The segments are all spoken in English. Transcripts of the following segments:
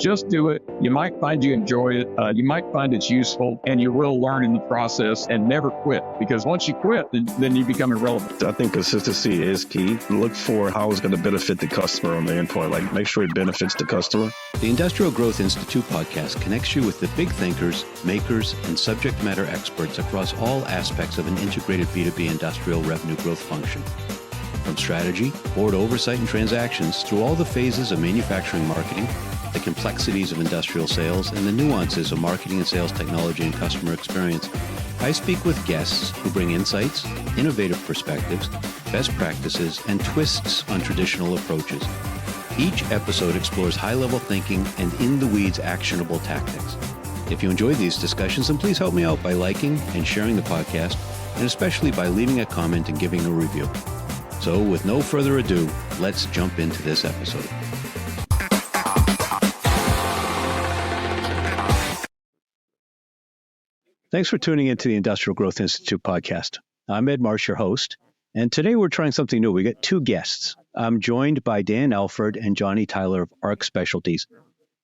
Just do it. You might find you enjoy it. You might find it's useful, and you will learn in the process, and never quit. Because once you quit, then you become irrelevant. I think consistency is key. Look for how it's going to benefit the customer on the endpoint. Like, make sure it benefits the customer. The Industrial Growth Institute podcast connects you with the big thinkers, makers, and subject matter experts across all aspects of an integrated B2B industrial revenue growth function. From strategy, board oversight and transactions, through all the phases of manufacturing marketing, the complexities of industrial sales, and the nuances of marketing and sales technology and customer experience, I speak with guests who bring insights, innovative perspectives, best practices, and twists on traditional approaches. Each episode explores high-level thinking and in-the-weeds actionable tactics. If you enjoyed these discussions, then please help me out by liking and sharing the podcast, and especially by leaving a comment and giving a review. So with no further ado, let's jump into this episode. Thanks for tuning into the Industrial Growth Institute podcast. I'm Ed Marsh, your host, and today we're trying something new. We got two guests. I'm joined by Dan Allford and Johnny Tyler of ARC Specialties.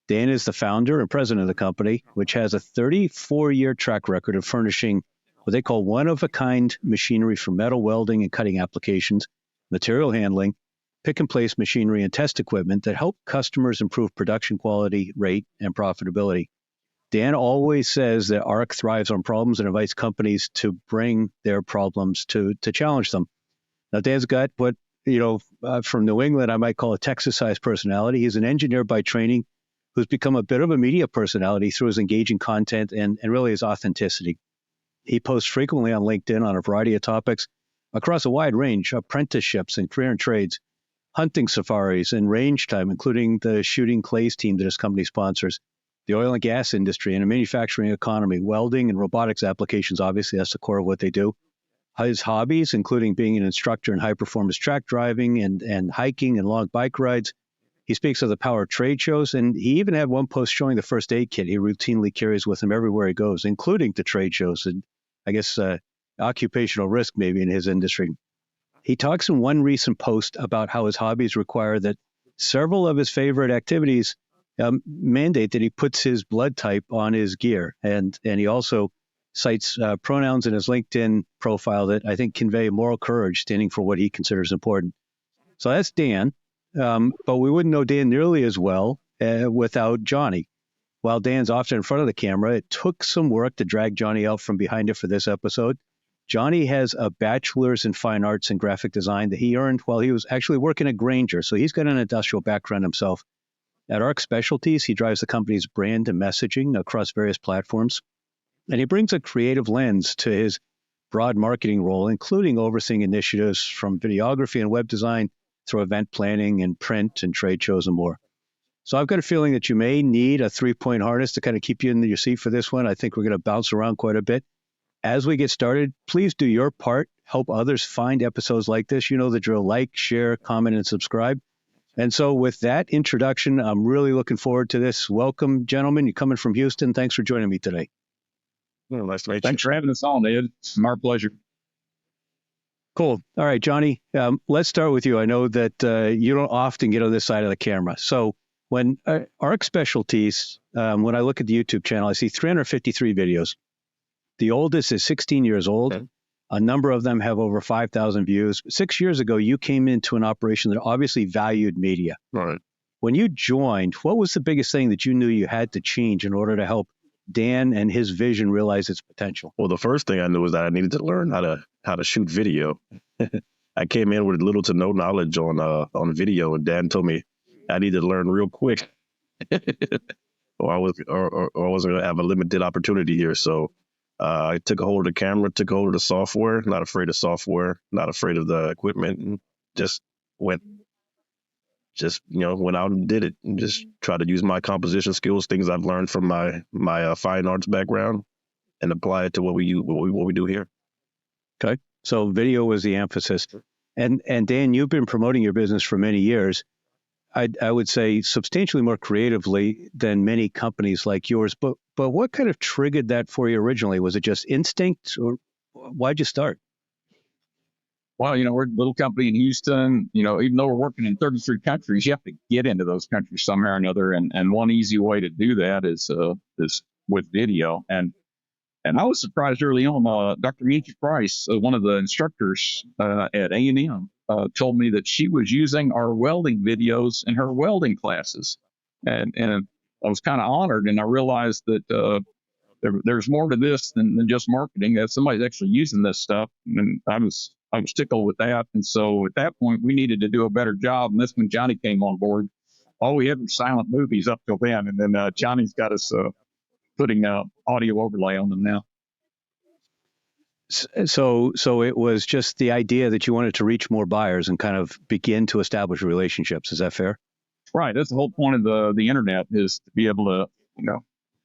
Dan is the founder and president of the company, which has a 34-year track record of furnishing what they call one-of-a-kind machinery for metal welding and cutting applications, material handling, pick-and-place machinery, and test equipment that help customers improve production quality, rate, and profitability. Dan always says that ARC thrives on problems and invites companies to bring their problems to challenge them. Now, Dan's got what, from New England, I might call a Texas-sized personality. He's an engineer by training who's become a bit of a media personality through his engaging content and really his authenticity. He posts frequently on LinkedIn on a variety of topics across a wide range: apprenticeships and career and trades, hunting safaris, and range time, including the shooting clays team that his company sponsors, the oil and gas industry and a manufacturing economy, welding and robotics applications. Obviously, that's the core of what they do. His hobbies, including being an instructor in high-performance track driving and hiking and long bike rides. He speaks of the power of trade shows, and he even had one post showing the first aid kit he routinely carries with him everywhere he goes, including to trade shows and, I guess, occupational risk maybe in his industry. He talks in one recent post about how his hobbies require that several of his favorite activities mandate that he puts his blood type on his gear. And he also cites pronouns in his LinkedIn profile that I think convey moral courage, standing for what he considers important. So that's Dan. But we wouldn't know Dan nearly as well without Johnny. While Dan's often in front of the camera, it took some work to drag Johnny out from behind it for this episode. Johnny has a bachelor's in fine arts and graphic design that he earned while he was actually working at Grainger. So he's got an industrial background himself. At ARC Specialties, he drives the company's brand and messaging across various platforms, and he brings a creative lens to his broad marketing role, including overseeing initiatives from videography and web design through event planning and print and trade shows and more. So I've got a feeling that you may need a 3-point harness to kind of keep you in your seat for this one. I think we're going to bounce around quite a bit. As we get started, please do your part. Help others find episodes like this. You know the drill. Like, share, comment, and subscribe. And so with that introduction, I'm really looking forward to this. Welcome, gentlemen. You're coming from Houston. Thanks for joining me today. Well, nice to meet you. Thanks for having us on, Ed. It's our pleasure. Cool. All right, Johnny, let's start with you. I know that you don't often get on this side of the camera. So when ARC Specialties, when I look at the YouTube channel, I see 353 videos. The oldest is 16 years old. Okay. A number of them have over 5,000 views. 6 years ago, you came into an operation that obviously valued media. Right. When you joined, what was the biggest thing that you knew you had to change in order to help Dan and his vision realize its potential? Well, the first thing I knew was that I needed to learn how to shoot video. I came in with little to no knowledge on video, and Dan told me I needed to learn real quick, or I wasn't going to have a limited opportunity here. So I took a hold of the camera, took a hold of the software, not afraid of software, not afraid of the equipment, and just went out and did it, and just tried to use my composition skills, things I've learned from my fine arts background, and apply it to what we do here. Okay. So video was the emphasis. And Dan, you've been promoting your business for many years. I would say substantially more creatively than many companies like yours. But what kind of triggered that for you originally? Was it just instinct, or why'd you start? well, we're a little company in Houston. Even though we're working in 33 countries, you have to get into those countries somehow or another. And one easy way to do that is with video. And I was surprised early on. Dr. Yankee Price, one of the instructors at A&M, told me that she was using our welding videos in her welding classes. And I was kind of honored, and I realized that there's more to this than just marketing. That somebody's actually using this stuff, and I was tickled with that. And so at that point, we needed to do a better job. And that's when Johnny came on board. All we had were silent movies up till then, and then Johnny's got us putting audio overlay on them now. So it was just the idea that you wanted to reach more buyers and kind of begin to establish relationships. Is that fair? Right. That's the whole point of the internet, is to be able to,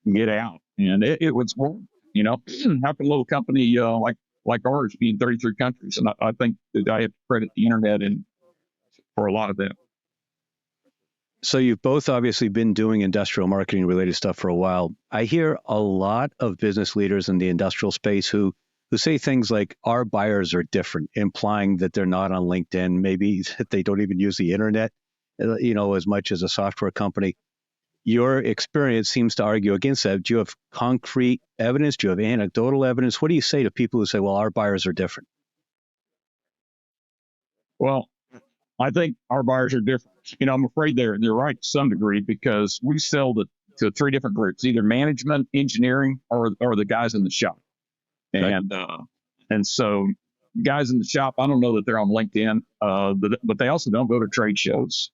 get out. And it was work. How can a little company like ours be in 33 countries? And I think that I have to credit the internet for a lot of that. So you've both obviously been doing industrial marketing related stuff for a while. I hear a lot of business leaders in the industrial space who say things like our buyers are different, implying that they're not on LinkedIn, maybe that they don't even use the internet, as much as a software company. Your experience seems to argue against that. Do you have concrete evidence? Do you have anecdotal evidence? What do you say to people who say, well, our buyers are different? Well, I think our buyers are different. I'm afraid they're right to some degree, because we sell to three different groups: either management, engineering, or the guys in the shop. Okay. And so guys in the shop, I don't know that they're on LinkedIn, but they also don't go to trade shows.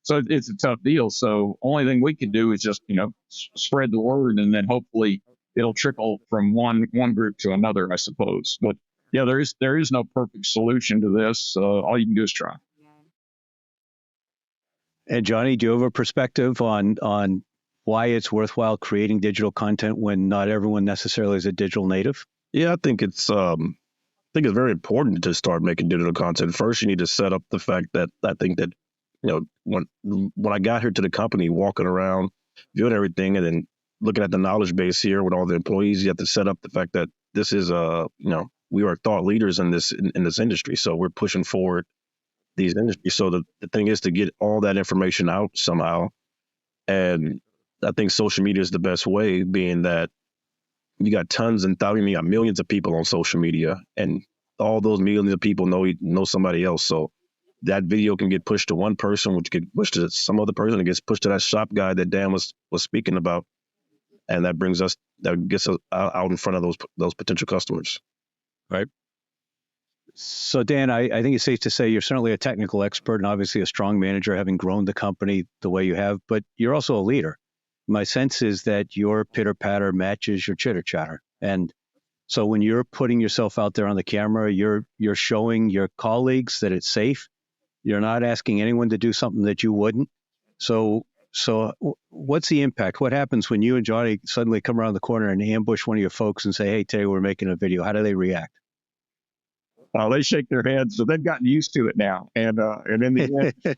So it's a tough deal. So only thing we can do is just, spread the word, and then hopefully it'll trickle from one group to another, I suppose. But yeah, there is no perfect solution to this. All you can do is try. And Johnny, do you have a perspective on why it's worthwhile creating digital content when not everyone necessarily is a digital native? Yeah, I think it's very important to start making digital content. First, you need to set up the fact that I think that, when I got here to the company, walking around, viewing everything, and then looking at the knowledge base here with all the employees, you have to set up the fact that this is we are thought leaders in this industry. So we're pushing forward these industries. So the thing is to get all that information out somehow. And I think social media is the best way, being that you got tons and thousands, you got millions of people on social media, and all those millions of people know somebody else. So that video can get pushed to one person, which get pushed to some other person. It gets pushed to that shop guy that Dan was speaking about, and that gets us out in front of those potential customers. Right. So Dan, I think it's safe to say you're certainly a technical expert and obviously a strong manager, having grown the company the way you have, but you're also a leader. My sense is that your pitter patter matches your chitter chatter. And so when you're putting yourself out there on the camera, you're showing your colleagues that it's safe. You're not asking anyone to do something that you wouldn't. So what's the impact? What happens when you and Johnny suddenly come around the corner and ambush one of your folks and say, hey, today we're making a video? How do they react? They shake their heads. So they've gotten used to it now. And in the end,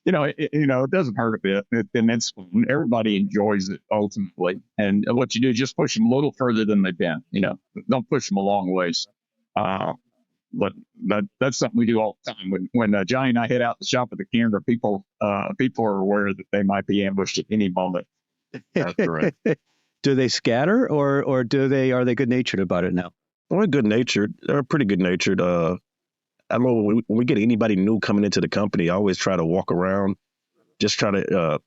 it doesn't hurt a bit. And it's everybody enjoys it ultimately. And what you do is just push them a little further than they've been. Don't push them a long ways. But that's something we do all the time. When Johnny and I head out the shop with the camera, people are aware that they might be ambushed at any moment. That's correct. Do they scatter, or are they good natured about it now? We're good natured. They're pretty good natured. I know when we get anybody new coming into the company, I always try to walk around, just try to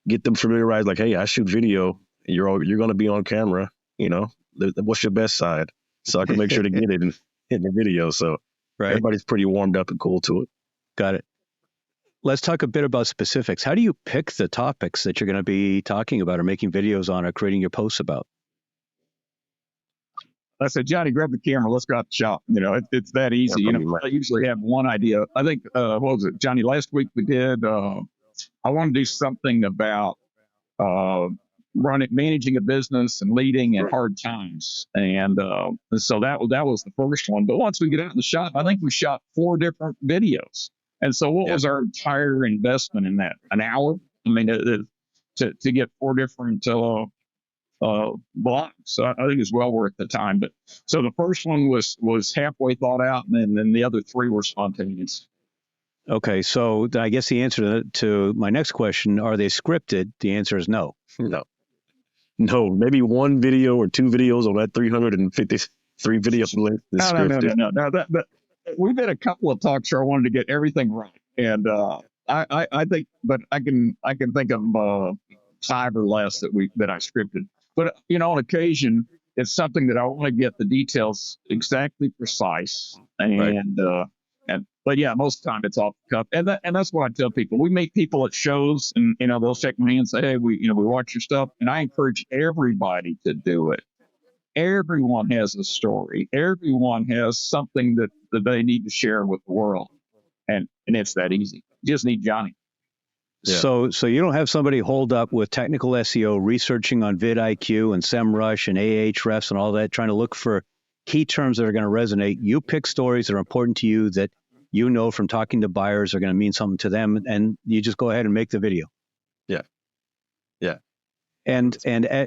get them familiarized. Like, hey, I shoot video. You're going to be on camera. What's your best side? So I can make sure to get it in the video. So right. Everybody's pretty warmed up and cool to it. Got it. Let's talk a bit about specifics. How do you pick the topics that you're going to be talking about or making videos on or creating your posts about? I said, Johnny, grab the camera. Let's go out the shop. It's that easy. I usually have one idea. I think, what was it, Johnny? Last week we did, I want to do something about managing a business and leading in hard times. And so that was the first one. But once we get out in the shop, I think we shot 4 different videos. And so what was our entire investment in that? An hour? I mean, to get 4 different blocks. So I think it's well worth the time. But so the first one was halfway thought out, and then the other three were spontaneous. Okay, so I guess the answer to my next question, are they scripted? The answer is no. No, maybe one video or two videos on that 353 video list is scripted. No. That we've had a couple of talks where I wanted to get everything right, and I think, but I can think of 5 or less that I scripted. But on occasion, it's something that I want to get the details exactly precise, and but yeah, most of the time it's off the cuff, and that's what I tell people. We meet people at shows, and they'll shake my hand and say, "Hey, we watch your stuff," and I encourage everybody to do it. Everyone has a story. Everyone has something that they need to share with the world, and it's that easy. You just need Johnny. Yeah. So you don't have somebody holed up with technical SEO, researching on vidIQ and SEMrush and Ahrefs and all that, trying to look for key terms that are going to resonate. You pick stories that are important to you that from talking to buyers are going to mean something to them, and you just go ahead and make the video. Yeah. And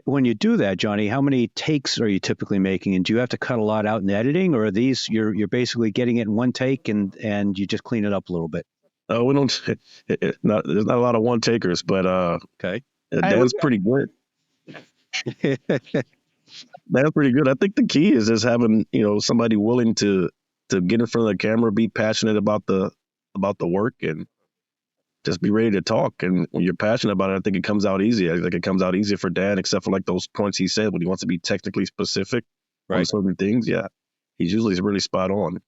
when you do that, Johnny, how many takes are you typically making? And do you have to cut a lot out in editing, or are these you're basically getting it in one take and you just clean it up a little bit? Oh, we don't. There's not a lot of one takers, but okay, Dan's pretty good. Dan's pretty good. I think the key is just having somebody willing to get in front of the camera, be passionate about the work, and just be ready to talk. And when you're passionate about it, I think it comes out easy. I think it comes out easier for Dan, except for like those points he said when he wants to be technically specific on certain things. Yeah, he's usually really spot on.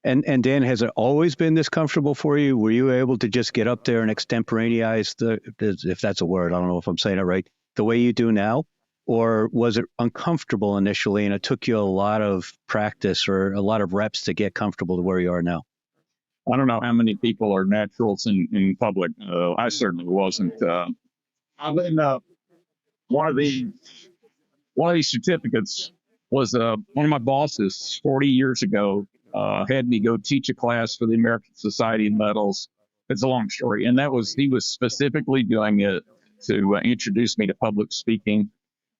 And Dan, has it always been this comfortable for you? Were you able to just get up there and extemporaneous if that's a word, I don't know if I'm saying it right, the way you do now? Or was it uncomfortable initially and it took you a lot of practice or a lot of reps to get comfortable to where you are now? I don't know how many people are naturals in public. I certainly wasn't. I've been one of these certificates was one of my bosses 40 years ago had me go teach a class for the American Society of Metals. It's a long story, and he was specifically doing it to introduce me to public speaking.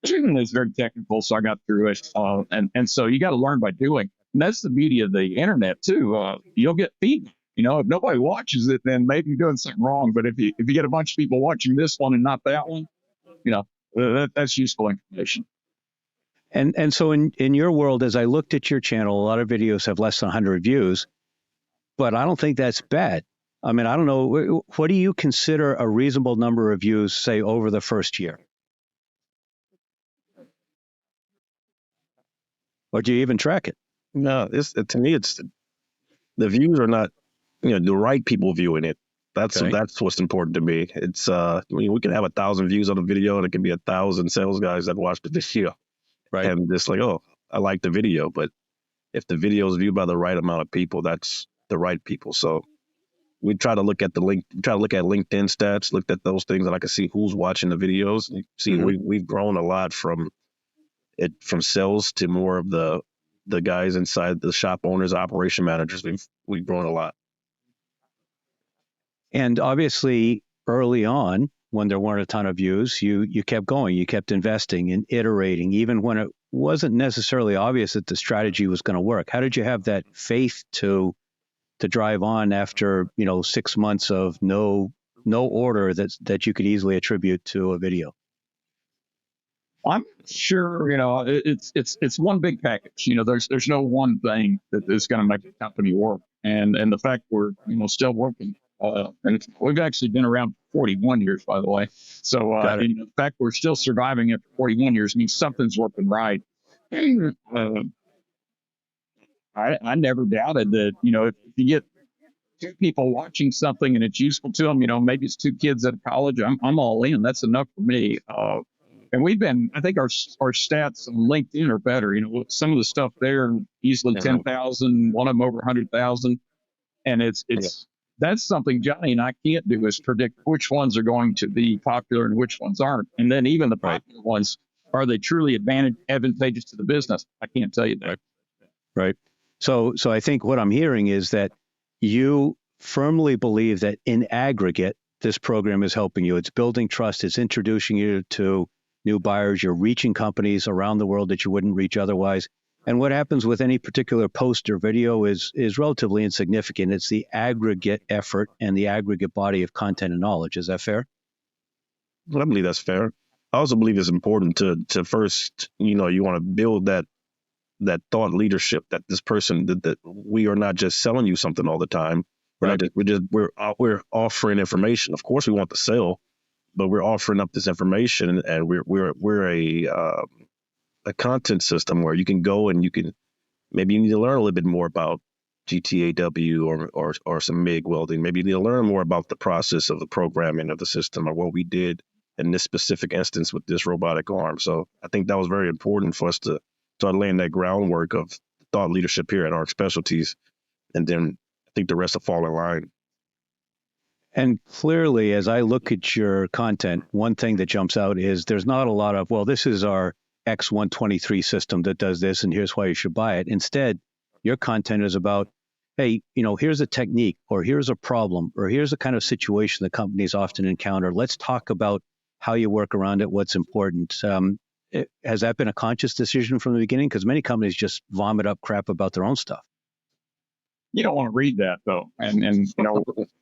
It's very technical, so I got through it. And so you got to learn by doing. And that's the beauty of the internet too. You'll get feedback. If nobody watches it, then maybe you're doing something wrong. But if you get a bunch of people watching this one and not that one, that's useful information. And so in your world, as I looked at your channel, a lot of videos have less than 100 views, but I don't think that's bad. I mean, I don't know. What do you consider a reasonable number of views, say, over the first year? Or do you even track it? No, to me, it's the views are not, the right people viewing it. That's what's important to me. It's we can have 1,000 views on a video, and it can be 1,000 sales guys that watch the video, right? And just like, oh, I like the video, but if the video is viewed by the right amount of people, that's the right people. So we try to look at LinkedIn stats, looked at those things, and I can see who's watching the videos. You see, we've grown a lot from sales to more of the guys inside the shop owners, operation managers. We've grown a lot. And obviously, early on, when there weren't a ton of views, you kept going. You kept investing and iterating, even when it wasn't necessarily obvious that the strategy was going to work. How did you have that faith to drive on after 6 months of no order that you could easily attribute to a video? I'm sure it's one big package. There's no one thing that is going to make the company work, and the fact we're still working. And we've actually been around for 41 years, by the way. So the fact we're still surviving after 41 years means something's working right. I never doubted that, if you get 2 people watching something and it's useful to them, maybe it's 2 kids at college, I'm all in. That's enough for me. And I think our stats on LinkedIn are better. Some of the stuff there, easily 10,000, one of them over 100,000. And that's something Johnny and I can't do, is predict which ones are going to be popular and which ones aren't. And then even the popular ones, are they truly advantageous to the business? I can't tell you that. Right. So I think what I'm hearing is that you firmly believe that in aggregate, this program is helping you. It's building trust. It's introducing you to new buyers. You're reaching companies around the world that you wouldn't reach otherwise. And what happens with any particular post or video is relatively insignificant. It's the aggregate effort and the aggregate body of content and knowledge. Is that fair? I believe that's fair. I also believe it's important to first, you want to build that thought leadership, that this person, that we are not just selling you something all the time. We're offering information. Of course, we want to sell, but we're offering up this information, and we're a content system where you can go and maybe you need to learn a little bit more about GTAW or some MIG welding. Maybe you need to learn more about the process of the programming of the system or what we did in this specific instance with this robotic arm. So I think that was very important for us to start laying that groundwork of thought leadership here at ARC Specialties. And then I think the rest will fall in line. And clearly, as I look at your content, one thing that jumps out is there's not a lot of, well, this is our X123 system that does this, and here's why you should buy it. Instead, your content is about, hey, here's a technique, or here's a problem, or here's a kind of situation that companies often encounter. Let's talk about how you work around it, what's important. Has that been a conscious decision from the beginning? Because many companies just vomit up crap about their own stuff. You don't want to read that though, and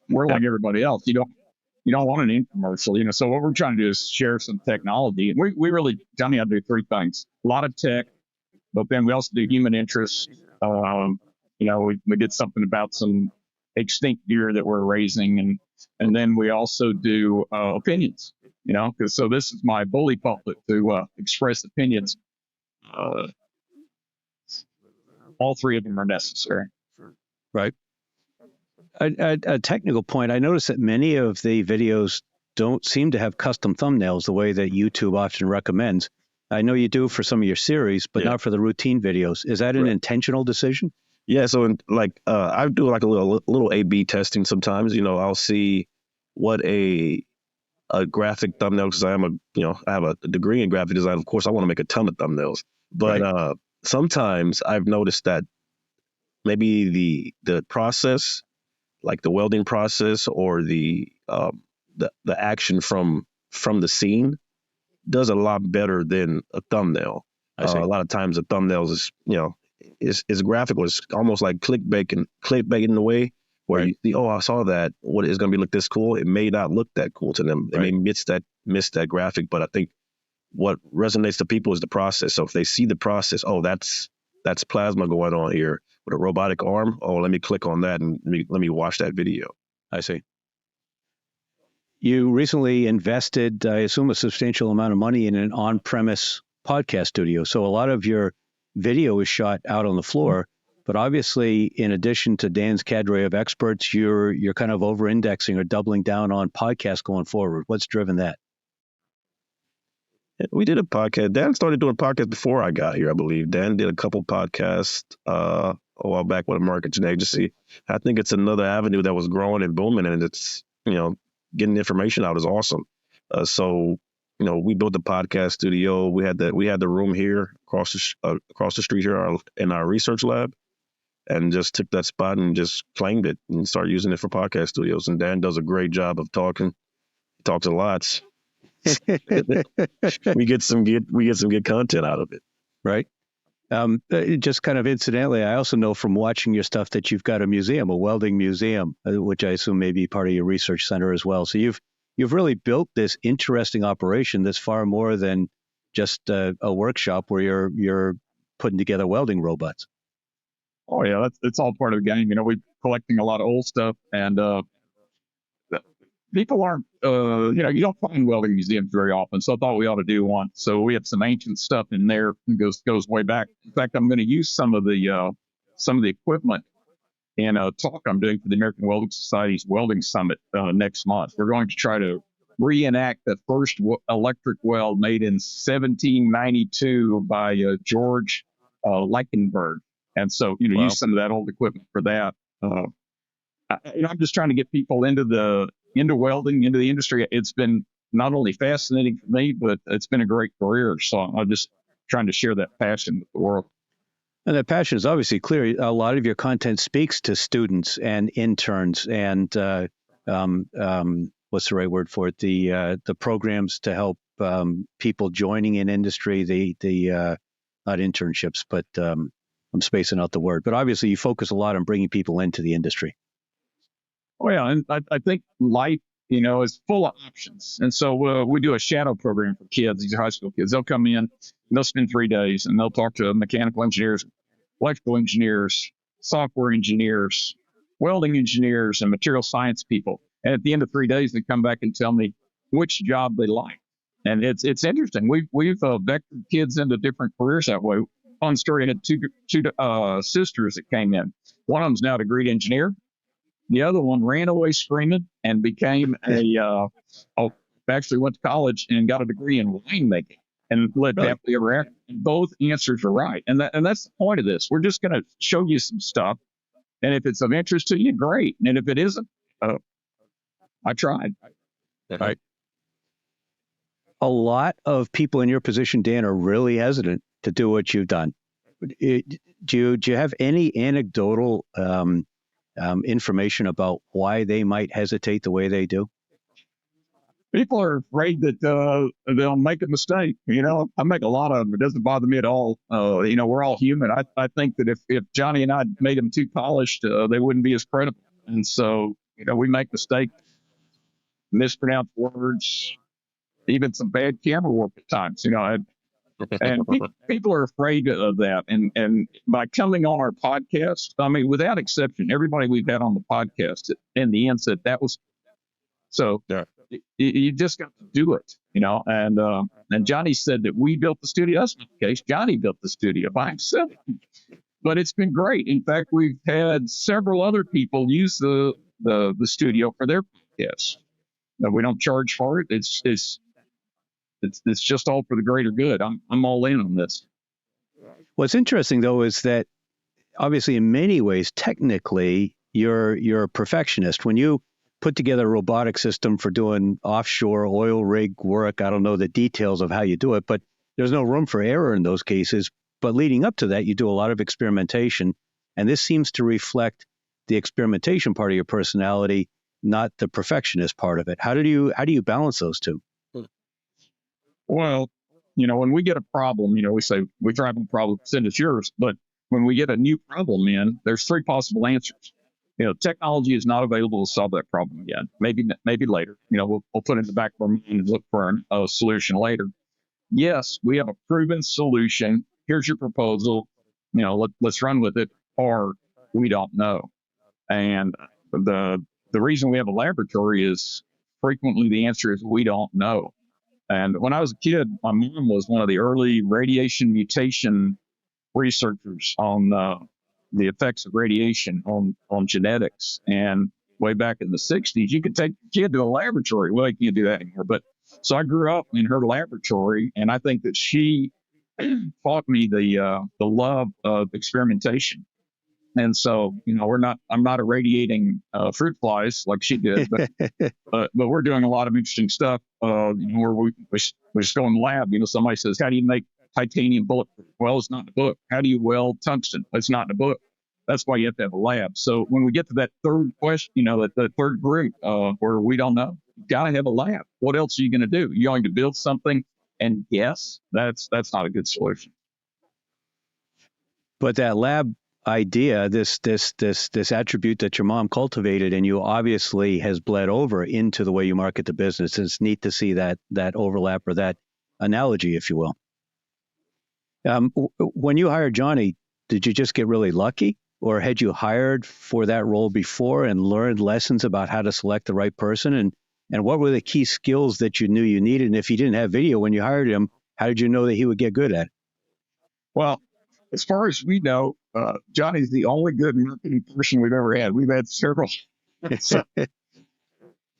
we're like everybody else. You don't want an infomercial, So what we're trying to do is share some technology, and we really, Johnny, I do three things: a lot of tech, but then we also do human interest. We did something about some extinct deer that we're raising, and then we also do opinions. Because so this is my bully pulpit to express opinions. All three of them are necessary. Right. A technical point, I noticed that many of the videos don't seem to have custom thumbnails the way that YouTube often recommends. I know you do for some of your series, but not for the routine videos. Is that an intentional decision? Yeah. So I do like a little A/B testing sometimes. I'll see what a graphic thumbnail, because I have a degree in graphic design. Of course, I want to make a ton of thumbnails, but sometimes I've noticed that maybe the process, like the welding process or the action from the scene, does a lot better than a thumbnail. A lot of times a thumbnail is graphical. It's almost like clickbait in a way where you see, I saw that. What is going to look this cool? It may not look that cool to them. They may miss that graphic. But I think what resonates to people is the process. So if they see the process, that's plasma going on here with a robotic arm. Oh, let me click on that and let me watch that video. I see. You recently invested, I assume, a substantial amount of money in an on-premise podcast studio. So a lot of your video is shot out on the floor, but obviously, in addition to Dan's cadre of experts, you're kind of over-indexing or doubling down on podcasts going forward. What's driven that? We did a podcast. Dan started doing podcasts before I got here, I believe. Dan did a couple podcasts a while back with a marketing agency. I think it's another avenue that was growing and booming, and it's, getting information out is awesome. So we built the podcast studio. We had the room here across the street here in our research lab, and just took that spot and just claimed it and started using it for podcast studios. And Dan does a great job of talking. He talks a lot. we get some good content out of it. Right. Just kind of incidentally, I also know from watching your stuff that you've got a museum, a welding museum, which I assume may be part of your research center as well. So you've really built this interesting operation that's far more than just a workshop where you're putting together welding robots. Oh yeah, it's all part of the game. We're collecting a lot of old stuff, and people aren't, you don't find welding museums very often. So I thought we ought to do one. So we have some ancient stuff in there that goes way back. In fact, I'm going to use some of the equipment in a talk I'm doing for the American Welding Society's Welding Summit next month. We're going to try to reenact the first electric weld made in 1792 by George Leichenberg. And so, use some of that old equipment for that. I'm just trying to get people into welding, into the industry. It's been not only fascinating for me, but it's been a great career. So I'm just trying to share that passion with the world. And that passion is obviously clear. A lot of your content speaks to students and interns and what's the right word for it? The programs to help people joining in industry, not internships, but I'm spacing out the word. But obviously, you focus a lot on bringing people into the industry. Oh yeah, and I think life, is full of options. And so we do a shadow program for kids. These are high school kids. They'll come in, and they'll spend 3 days, and they'll talk to mechanical engineers, electrical engineers, software engineers, welding engineers, and material science people. And at the end of 3 days, they come back and tell me which job they like. And it's interesting. We've vectored kids into different careers that way. Fun story. I had two sisters that came in. One of them's now a degreed engineer. The other one ran away screaming and became actually went to college and got a degree in winemaking and lived happily ever after. And both answers are right. And that's the point of this. We're just going to show you some stuff. And if it's of interest to you, great. And if it isn't, I tried. Right. A lot of people in your position, Dan, are really hesitant to do what you've done. Do you have any anecdotal information about why they might hesitate the way they do? People are afraid that they'll make a mistake. I make a lot of them. It doesn't bother me at all. We're all human. I think that if Johnny and I made them too polished, they wouldn't be as credible. And so, we make mistakes, mispronounce words, even some bad camera work at times. And people are afraid of that. And by coming on our podcast, I mean, without exception, everybody we've had on the podcast in the end said that was so. Yeah. You just got to do it, And Johnny said that we built the studio. That's not the case. Johnny built the studio by himself. But it's been great. In fact, we've had several other people use the studio for their podcasts. We don't charge for it. It's just all for the greater good. I'm all in on this. What's interesting, though, is that obviously in many ways, technically, you're a perfectionist. When you put together a robotic system for doing offshore oil rig work, I don't know the details of how you do it, but there's no room for error in those cases. But leading up to that, you do a lot of experimentation. And this seems to reflect the experimentation part of your personality, not the perfectionist part of it. How do you balance those two? Well, when we get a problem, we say, we try a problem, send us yours. But when we get a new problem in, there's 3 possible answers. Technology is not available to solve that problem yet. Maybe later. We'll put it in the back of our mind and look for a solution later. Yes, we have a proven solution. Here's your proposal. Let's run with it. Or we don't know. And the reason we have a laboratory is frequently the answer is we don't know. And when I was a kid, my mom was one of the early radiation mutation researchers on the effects of radiation on genetics. And way back in the 60s, you could take your kid to a laboratory. Well, you can't do that anymore. But so I grew up in her laboratory, and I think that she taught me the love of experimentation. And so, I'm not irradiating fruit flies like she did, but we're doing a lot of interesting stuff. Where we just go in the lab. Somebody says, "How do you make titanium bulletproof?" Well, it's not in the book. How do you weld tungsten? It's not in the book. That's why you have to have a lab. So when we get to that third question, the third group where we don't know, you got to have a lab. What else are you going to do? You're going to build something and guess? That's not a good solution. But that lab idea, this attribute that your mom cultivated and you obviously has bled over into the way you market the business. It's neat to see that overlap or that analogy, if you will. When you hired Johnny, did you just get really lucky, or had you hired for that role before and learned lessons about how to select the right person? And what were the key skills that you knew you needed? And if you didn't have video when you hired him, how did you know that he would get good at it? Well, as far as we know, Johnny's the only good marketing person we've ever had. We've had several. So, it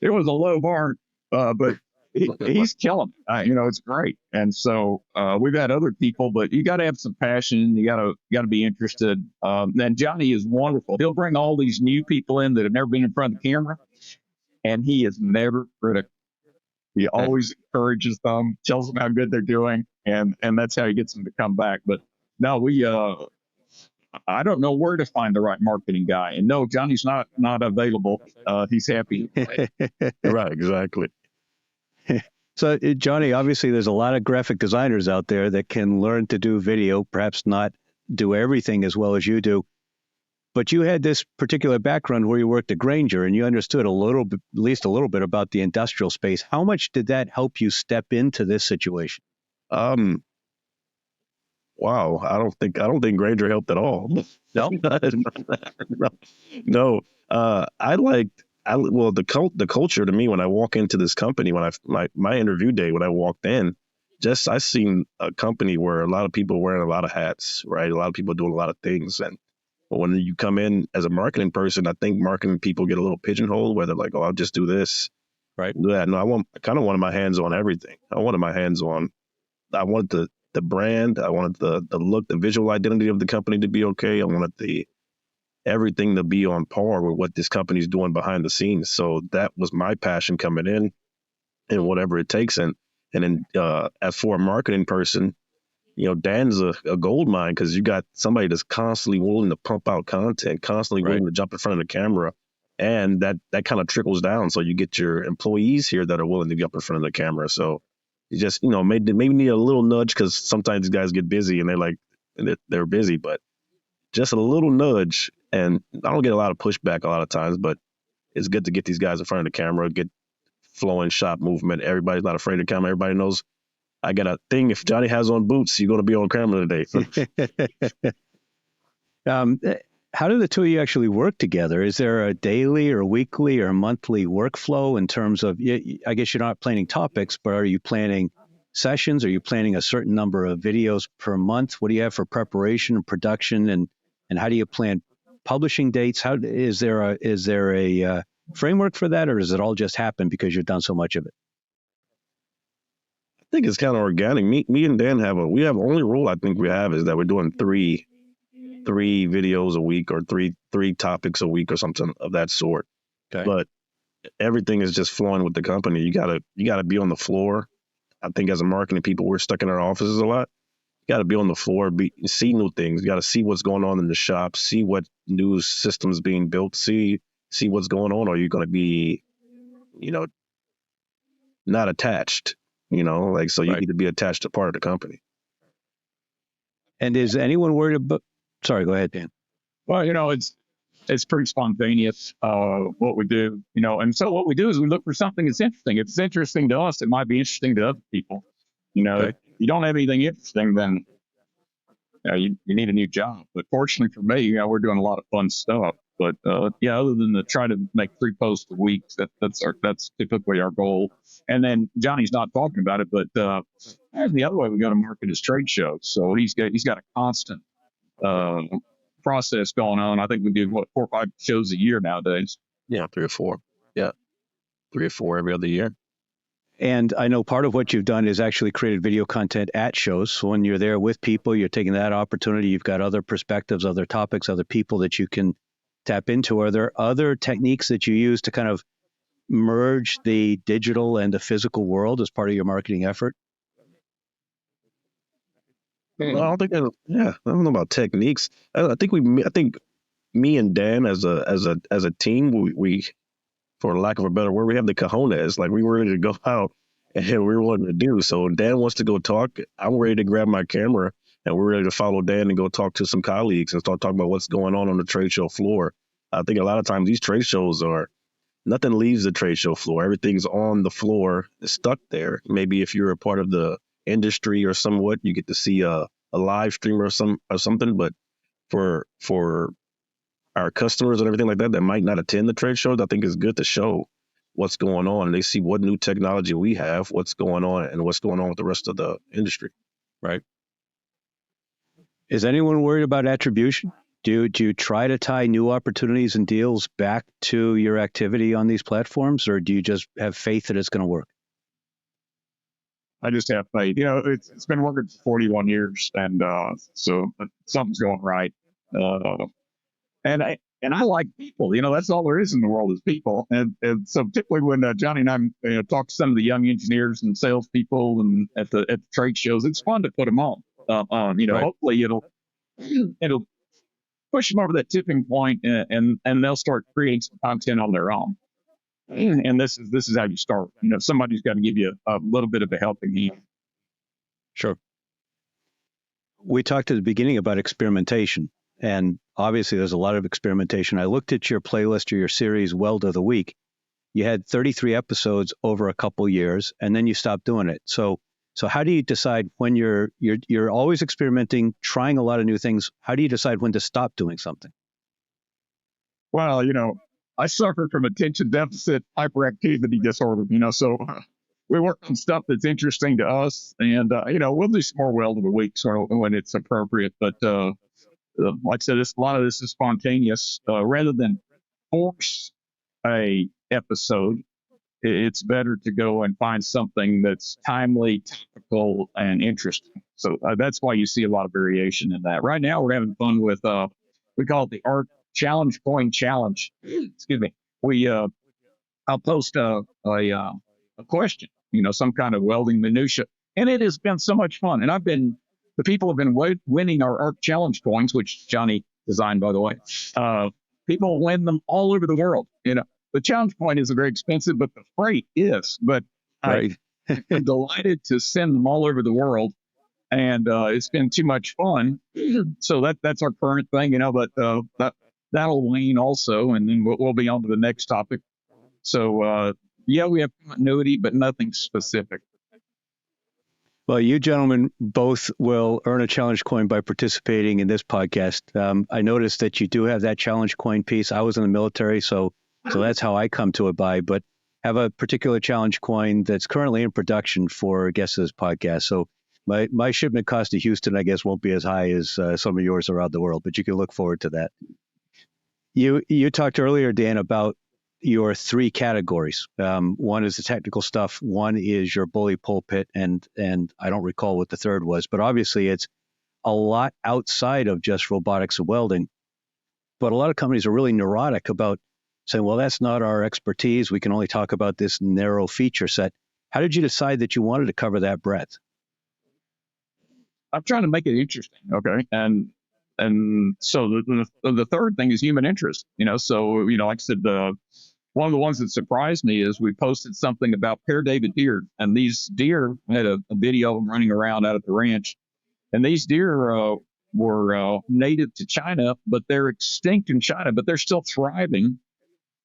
was a low bar, but he's killing it. It's great. And so we've had other people, but you got to have some passion. You got to be interested. And Johnny is wonderful. He'll bring all these new people in that have never been in front of the camera, and he is never critical. He always encourages them, tells them how good they're doing, and that's how he gets them to come back. But no, I don't know where to find the right marketing guy. And no, Johnny's not available. He's happy. Right, exactly. So, Johnny, obviously there's a lot of graphic designers out there that can learn to do video, perhaps not do everything as well as you do. But you had this particular background where you worked at Grainger and you understood a little bit, at least a little bit about the industrial space. How much did that help you step into this situation? Wow, I don't think Granger helped at all. No? No. Well, the culture to me when I walk into this company, when my interview day, when I walked in, I seen a company where a lot of people wearing a lot of hats, right? A lot of people doing a lot of things. And when you come in as a marketing person, I think marketing people get a little pigeonholed where they're like, oh, I'll just do this, Right. do that. No, I kind of wanted my hands on everything. I wanted the brand. I wanted the look, the visual identity of the company to be okay. I wanted everything to be on par with what this company's doing behind the scenes. So that was my passion coming in, and whatever it takes. And then as for a marketing person, Dan's a gold mine because you got somebody that's constantly willing to pump out content, constantly willing to jump in front of the camera. And that kind of trickles down. So you get your employees here that are willing to jump in front of the camera. So you just, maybe need a little nudge because sometimes these guys get busy and they're busy, but just a little nudge. And I don't get a lot of pushback a lot of times, but it's good to get these guys in front of the camera, get flowing shot movement. Everybody's not afraid of camera. Everybody knows I got a thing. If Johnny has on boots, you're going to be on camera today. How do the two of you actually work together? Is there a daily or weekly or monthly workflow in terms of, I guess you're not planning topics, but are you planning sessions? Are you planning a certain number of videos per month? What do you have for preparation and production? And how do you plan publishing dates? Is there a framework for that, or does it all just happen because you've done so much of it? I think it's kind of organic. Me and Dan we have only rule I think we have is that we're doing three videos a week or three topics a week or something of that sort. Okay. But everything is just flowing with the company. You gotta be on the floor. I think as a marketing people, we're stuck in our offices a lot. You gotta be on the floor, see new things. You gotta see what's going on in the shop, see what new systems being built, see what's going on. Or you're gonna be, not attached. You need to be attached to part of the company. And is anyone worried about? Sorry, go ahead, Dan. Well, it's pretty spontaneous what we do, and so what we do is we look for something that's interesting. If it's interesting to us, it might be interesting to other people. If you don't have anything interesting, then you need a new job. But fortunately for me, we're doing a lot of fun stuff. But other than to try to make 3 posts a week, that's typically our goal. And then Johnny's not talking about it, but the other way we go to market is trade shows. So he's got a constant process going on. I think we do 4 or 5 shows a year nowadays. Yeah, 3 or 4. Yeah, 3 or 4 every other year. And I know part of what you've done is actually created video content at shows. So when you're there with people, you're taking that opportunity. You've got other perspectives, other topics, other people that you can tap into. Are there other techniques that you use to kind of merge the digital and the physical world as part of your marketing effort? Well, I don't know about techniques. I think me and Dan as a team, we for lack of a better word, we have the cojones. Like we were ready to go out and we were wanting to do. So Dan wants to go talk. I'm ready to grab my camera and we're ready to follow Dan and go talk to some colleagues and start talking about what's going on the trade show floor. I think a lot of times these trade shows nothing leaves the trade show floor. Everything's on the floor, it's stuck there. Maybe if you're a part of the industry or somewhat, you get to see a live stream or something. But for our customers and everything like that might not attend the trade shows, I think it's good to show what's going on. And they see what new technology we have, what's going on, and what's going on with the rest of the industry. Right. Is anyone worried about attribution? Do you try to tie new opportunities and deals back to your activity on these platforms, or do you just have faith that it's going to work? I just have faith. It's been working for 41 years, and so something's going right. And I like people. That's all there is in the world is people. And so typically when Johnny and I talk to some of the young engineers and salespeople and at the trade shows, it's fun to put them on. Right. Hopefully it'll push them over that tipping point, and they'll start creating some content on their own. And this is how you start. Somebody's got to give you a little bit of a helping hand. Sure. We talked at the beginning about experimentation, and obviously there's a lot of experimentation. I looked at your playlist or your series, Weld of the Week. You had 33 episodes over a couple years, and then you stopped doing it. So how do you decide when you're always experimenting, trying a lot of new things? How do you decide when to stop doing something? Well, I suffer from attention deficit hyperactivity disorder, so we work on stuff that's interesting to us, and we'll do some more Weld of the Week when it's appropriate. But like I said, a lot of this is spontaneous. Rather than force a episode, it's better to go and find something that's timely, topical, and interesting. So that's why you see a lot of variation in that. Right now, we're having fun with we call it the Art Challenge Coin Challenge. Excuse me. I'll post a question, some kind of welding minutia, and it has been so much fun. And the people have been winning our Art Challenge coins, which Johnny designed, by the way. People win them all over the world. The challenge coin isn't very expensive, but the freight is. But right. I'm delighted to send them all over the world, and it's been too much fun. So that's our current thing, but that'll wane also, and then we'll be on to the next topic. So, we have continuity, but nothing specific. Well, you gentlemen both will earn a challenge coin by participating in this podcast. I noticed that you do have that challenge coin piece. I was in the military, so that's how I come to it by, but have a particular challenge coin that's currently in production for guests of this podcast. So my shipment cost to Houston, I guess, won't be as high as some of yours around the world, but you can look forward to that. You talked earlier, Dan, about your three categories. One is the technical stuff. One is your bully pulpit, and I don't recall what the third was, but obviously it's a lot outside of just robotics and welding. But a lot of companies are really neurotic about saying, well, that's not our expertise. We can only talk about this narrow feature set. How did you decide that you wanted to cover that breadth? I'm trying to make it interesting. Okay. And so the third thing is human interest, so, like I said, one of the ones that surprised me is we posted something about Pear David deer, and these deer had a video running around out at the ranch, and these deer were native to China, but they're extinct in China, but they're still thriving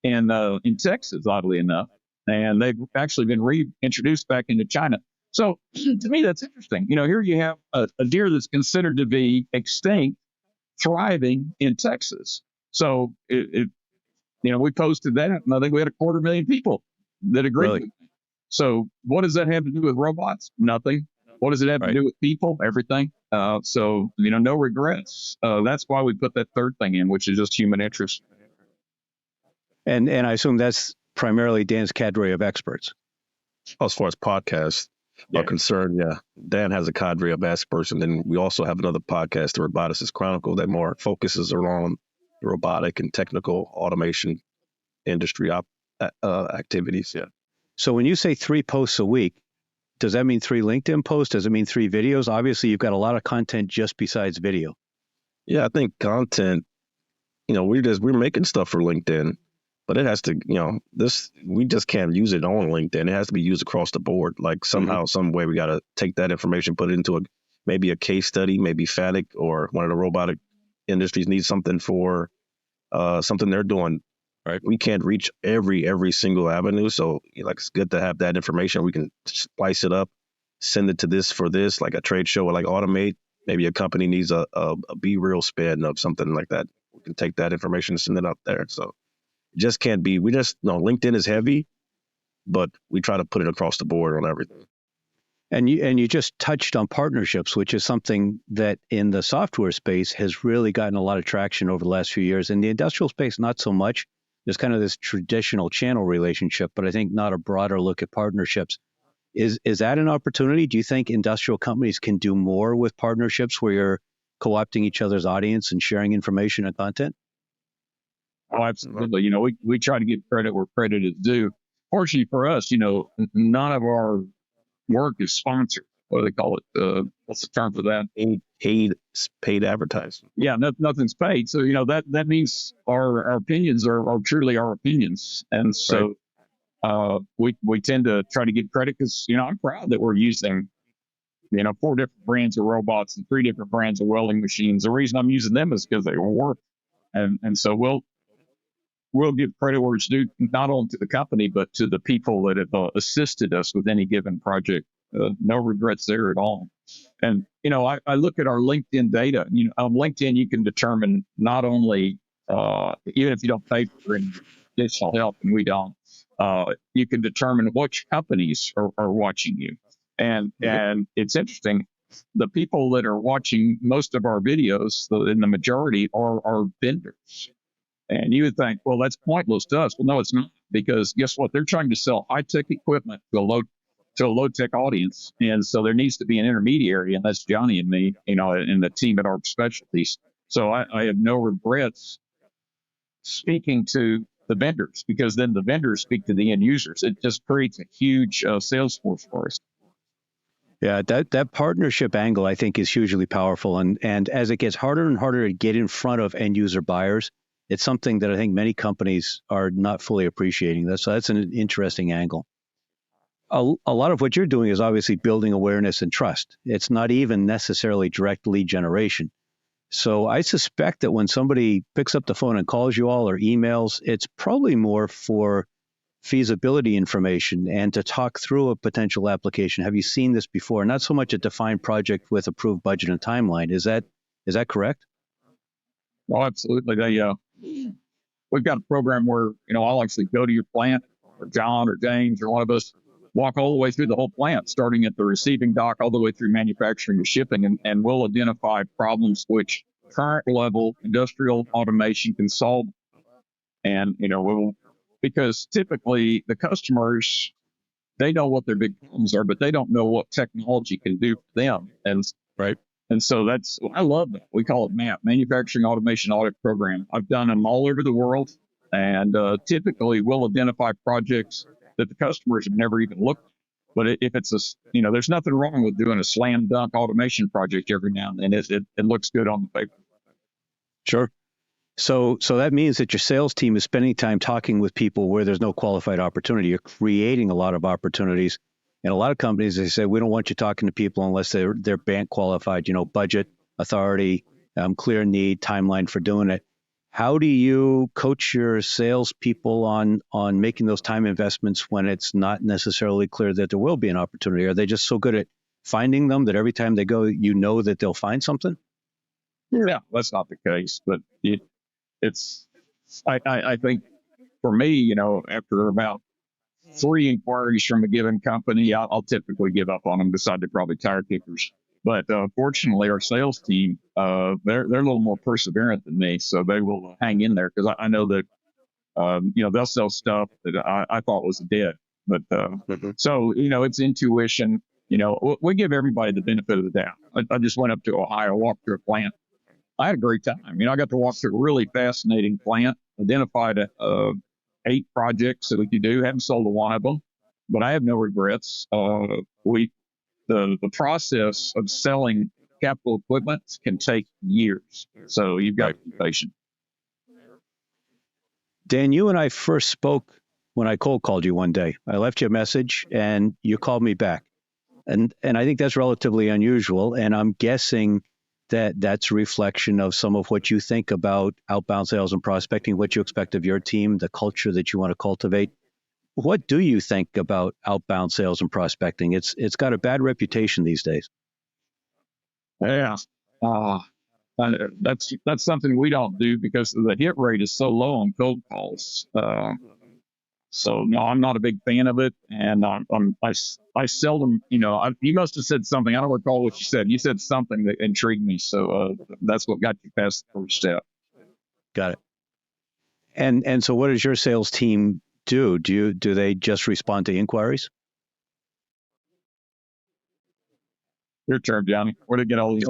in Texas, oddly enough, and they've actually been reintroduced back into China. So to me, that's interesting. Here you have a deer that's considered to be extinct, thriving in Texas. So we posted that, and I think we had 250,000 people that agreed. Really? So what does that have to do with robots? Nothing. What does it have to do with people? Everything. So no regrets. That's why we put that third thing in, which is just human interest. And I assume that's primarily Dan's cadre of experts. As far as podcasts are concerned, Dan has a cadre of experts, and then we also have another podcast, The Roboticist Chronicle, that more focuses around the robotic and technical automation industry activities. Yeah. So when you say 3 posts a week, does that mean 3 LinkedIn posts? Does it mean 3 videos? Obviously, you've got a lot of content just besides video. Yeah, I think content, we're making stuff for LinkedIn, but it has to, we just can't use it on LinkedIn. It has to be used across the board. Like somehow, some way, we got to take that information, put it into maybe a case study, maybe FANUC or one of the robotic industries needs something for something they're doing. Right. We can't reach every single avenue. So it's good to have that information. We can splice it up, send it to this for this, like a trade show or like Automate. Maybe a company needs a B-reel spin of something like that. We can take that information and send it up there. So it just can't be, LinkedIn is heavy, but we try to put it across the board on everything. And you just touched on partnerships, which is something that in the software space has really gotten a lot of traction over the last few years. In the industrial space, not so much. There's kind of this traditional channel relationship, but I think not a broader look at partnerships. Is that an opportunity? Do you think industrial companies can do more with partnerships where you're co-opting each other's audience and sharing information and content? Oh, absolutely. We try to give credit where credit is due. Fortunately for us, none of our work is sponsored. What do they call it? What's the term for that? Paid advertising. Yeah, nothing's paid. So, that means our opinions are truly our opinions. And so we tend to try to get credit because, I'm proud that we're using, 4 different brands of robots and 3 different brands of welding machines. The reason I'm using them is because they work. And so we'll give credit where it's due, not only to the company, but to the people that have assisted us with any given project. No regrets there at all. And, I look at our LinkedIn data. On LinkedIn, you can determine not only, even if you don't pay for any additional help, and we don't, you can determine which companies are watching you. And it's interesting. The people that are watching most of our videos, in the majority, are vendors. And you would think, well, that's pointless to us. Well, no, it's not, because guess what? They're trying to sell high-tech equipment to a low-tech audience. And so there needs to be an intermediary, and that's Johnny and me, and the team at our Specialties. So I have no regrets speaking to the vendors, because then the vendors speak to the end users. It just creates a huge sales force for us. Yeah, that partnership angle, I think, is hugely powerful. And as it gets harder and harder to get in front of end user buyers, it's something that I think many companies are not fully appreciating. So that's an interesting angle. A lot of what you're doing is obviously building awareness and trust. It's not even necessarily direct lead generation. So I suspect that when somebody picks up the phone and calls you all or emails, it's probably more for feasibility information and to talk through a potential application. Have you seen this before? Not so much a defined project with approved budget and timeline. Is that correct? Oh, absolutely. We've got a program where, I'll actually go to your plant, or John or James or one of us, walk all the way through the whole plant, starting at the receiving dock all the way through manufacturing and shipping, and we'll identify problems which current level industrial automation can solve. And, because typically the customers, they know what their big problems are, but they don't know what technology can do for them. And right. And so I love that. We call it MAP, Manufacturing Automation Audit Program. I've done them all over the world, and typically we'll identify projects that the customers have never even looked at. But if it's there's nothing wrong with doing a slam dunk automation project every now and then. It looks good on the paper. Sure. So that means that your sales team is spending time talking with people where there's no qualified opportunity. You're creating a lot of opportunities. And a lot of companies, they say, we don't want you talking to people unless they're bank qualified, budget, authority, clear need, timeline for doing it. How do you coach your salespeople on making those time investments when it's not necessarily clear that there will be an opportunity? Are they just so good at finding them that every time they go, that they'll find something? Yeah, that's not the case. But I think for me, after about 3 inquiries from a given company, I'll typically give up on them, decide they're probably tire kickers. But fortunately, our sales team, they're a little more perseverant than me, so they will hang in there, because I know that they'll sell stuff that I thought was dead. But so it's intuition. We give everybody the benefit of the doubt. I just went up to Ohio, walked through a plant. I had a great time. I got to walk through a really fascinating plant, identified 8 projects that we could do. Haven't sold one of them, but I have no regrets. The process of selling capital equipment can take years, so you've got to be patient. Dan, you and I first spoke when I cold called you one day. I left you a message and you called me back, and I think that's relatively unusual. And I'm guessing that's a reflection of some of what you think about outbound sales and prospecting, what you expect of your team, the culture that you want to cultivate. What do you think about outbound sales and prospecting? It's got a bad reputation these days. Yeah, that's something we don't do because the hit rate is so low on cold calls. So no, I'm not a big fan of it, and I seldom, you must have said something. I don't recall what you said. You said something that intrigued me, so that's what got you past the first step. Got it. And so, what does your sales team do? Do they just respond to inquiries? Your turn, Johnny. Where to get all these?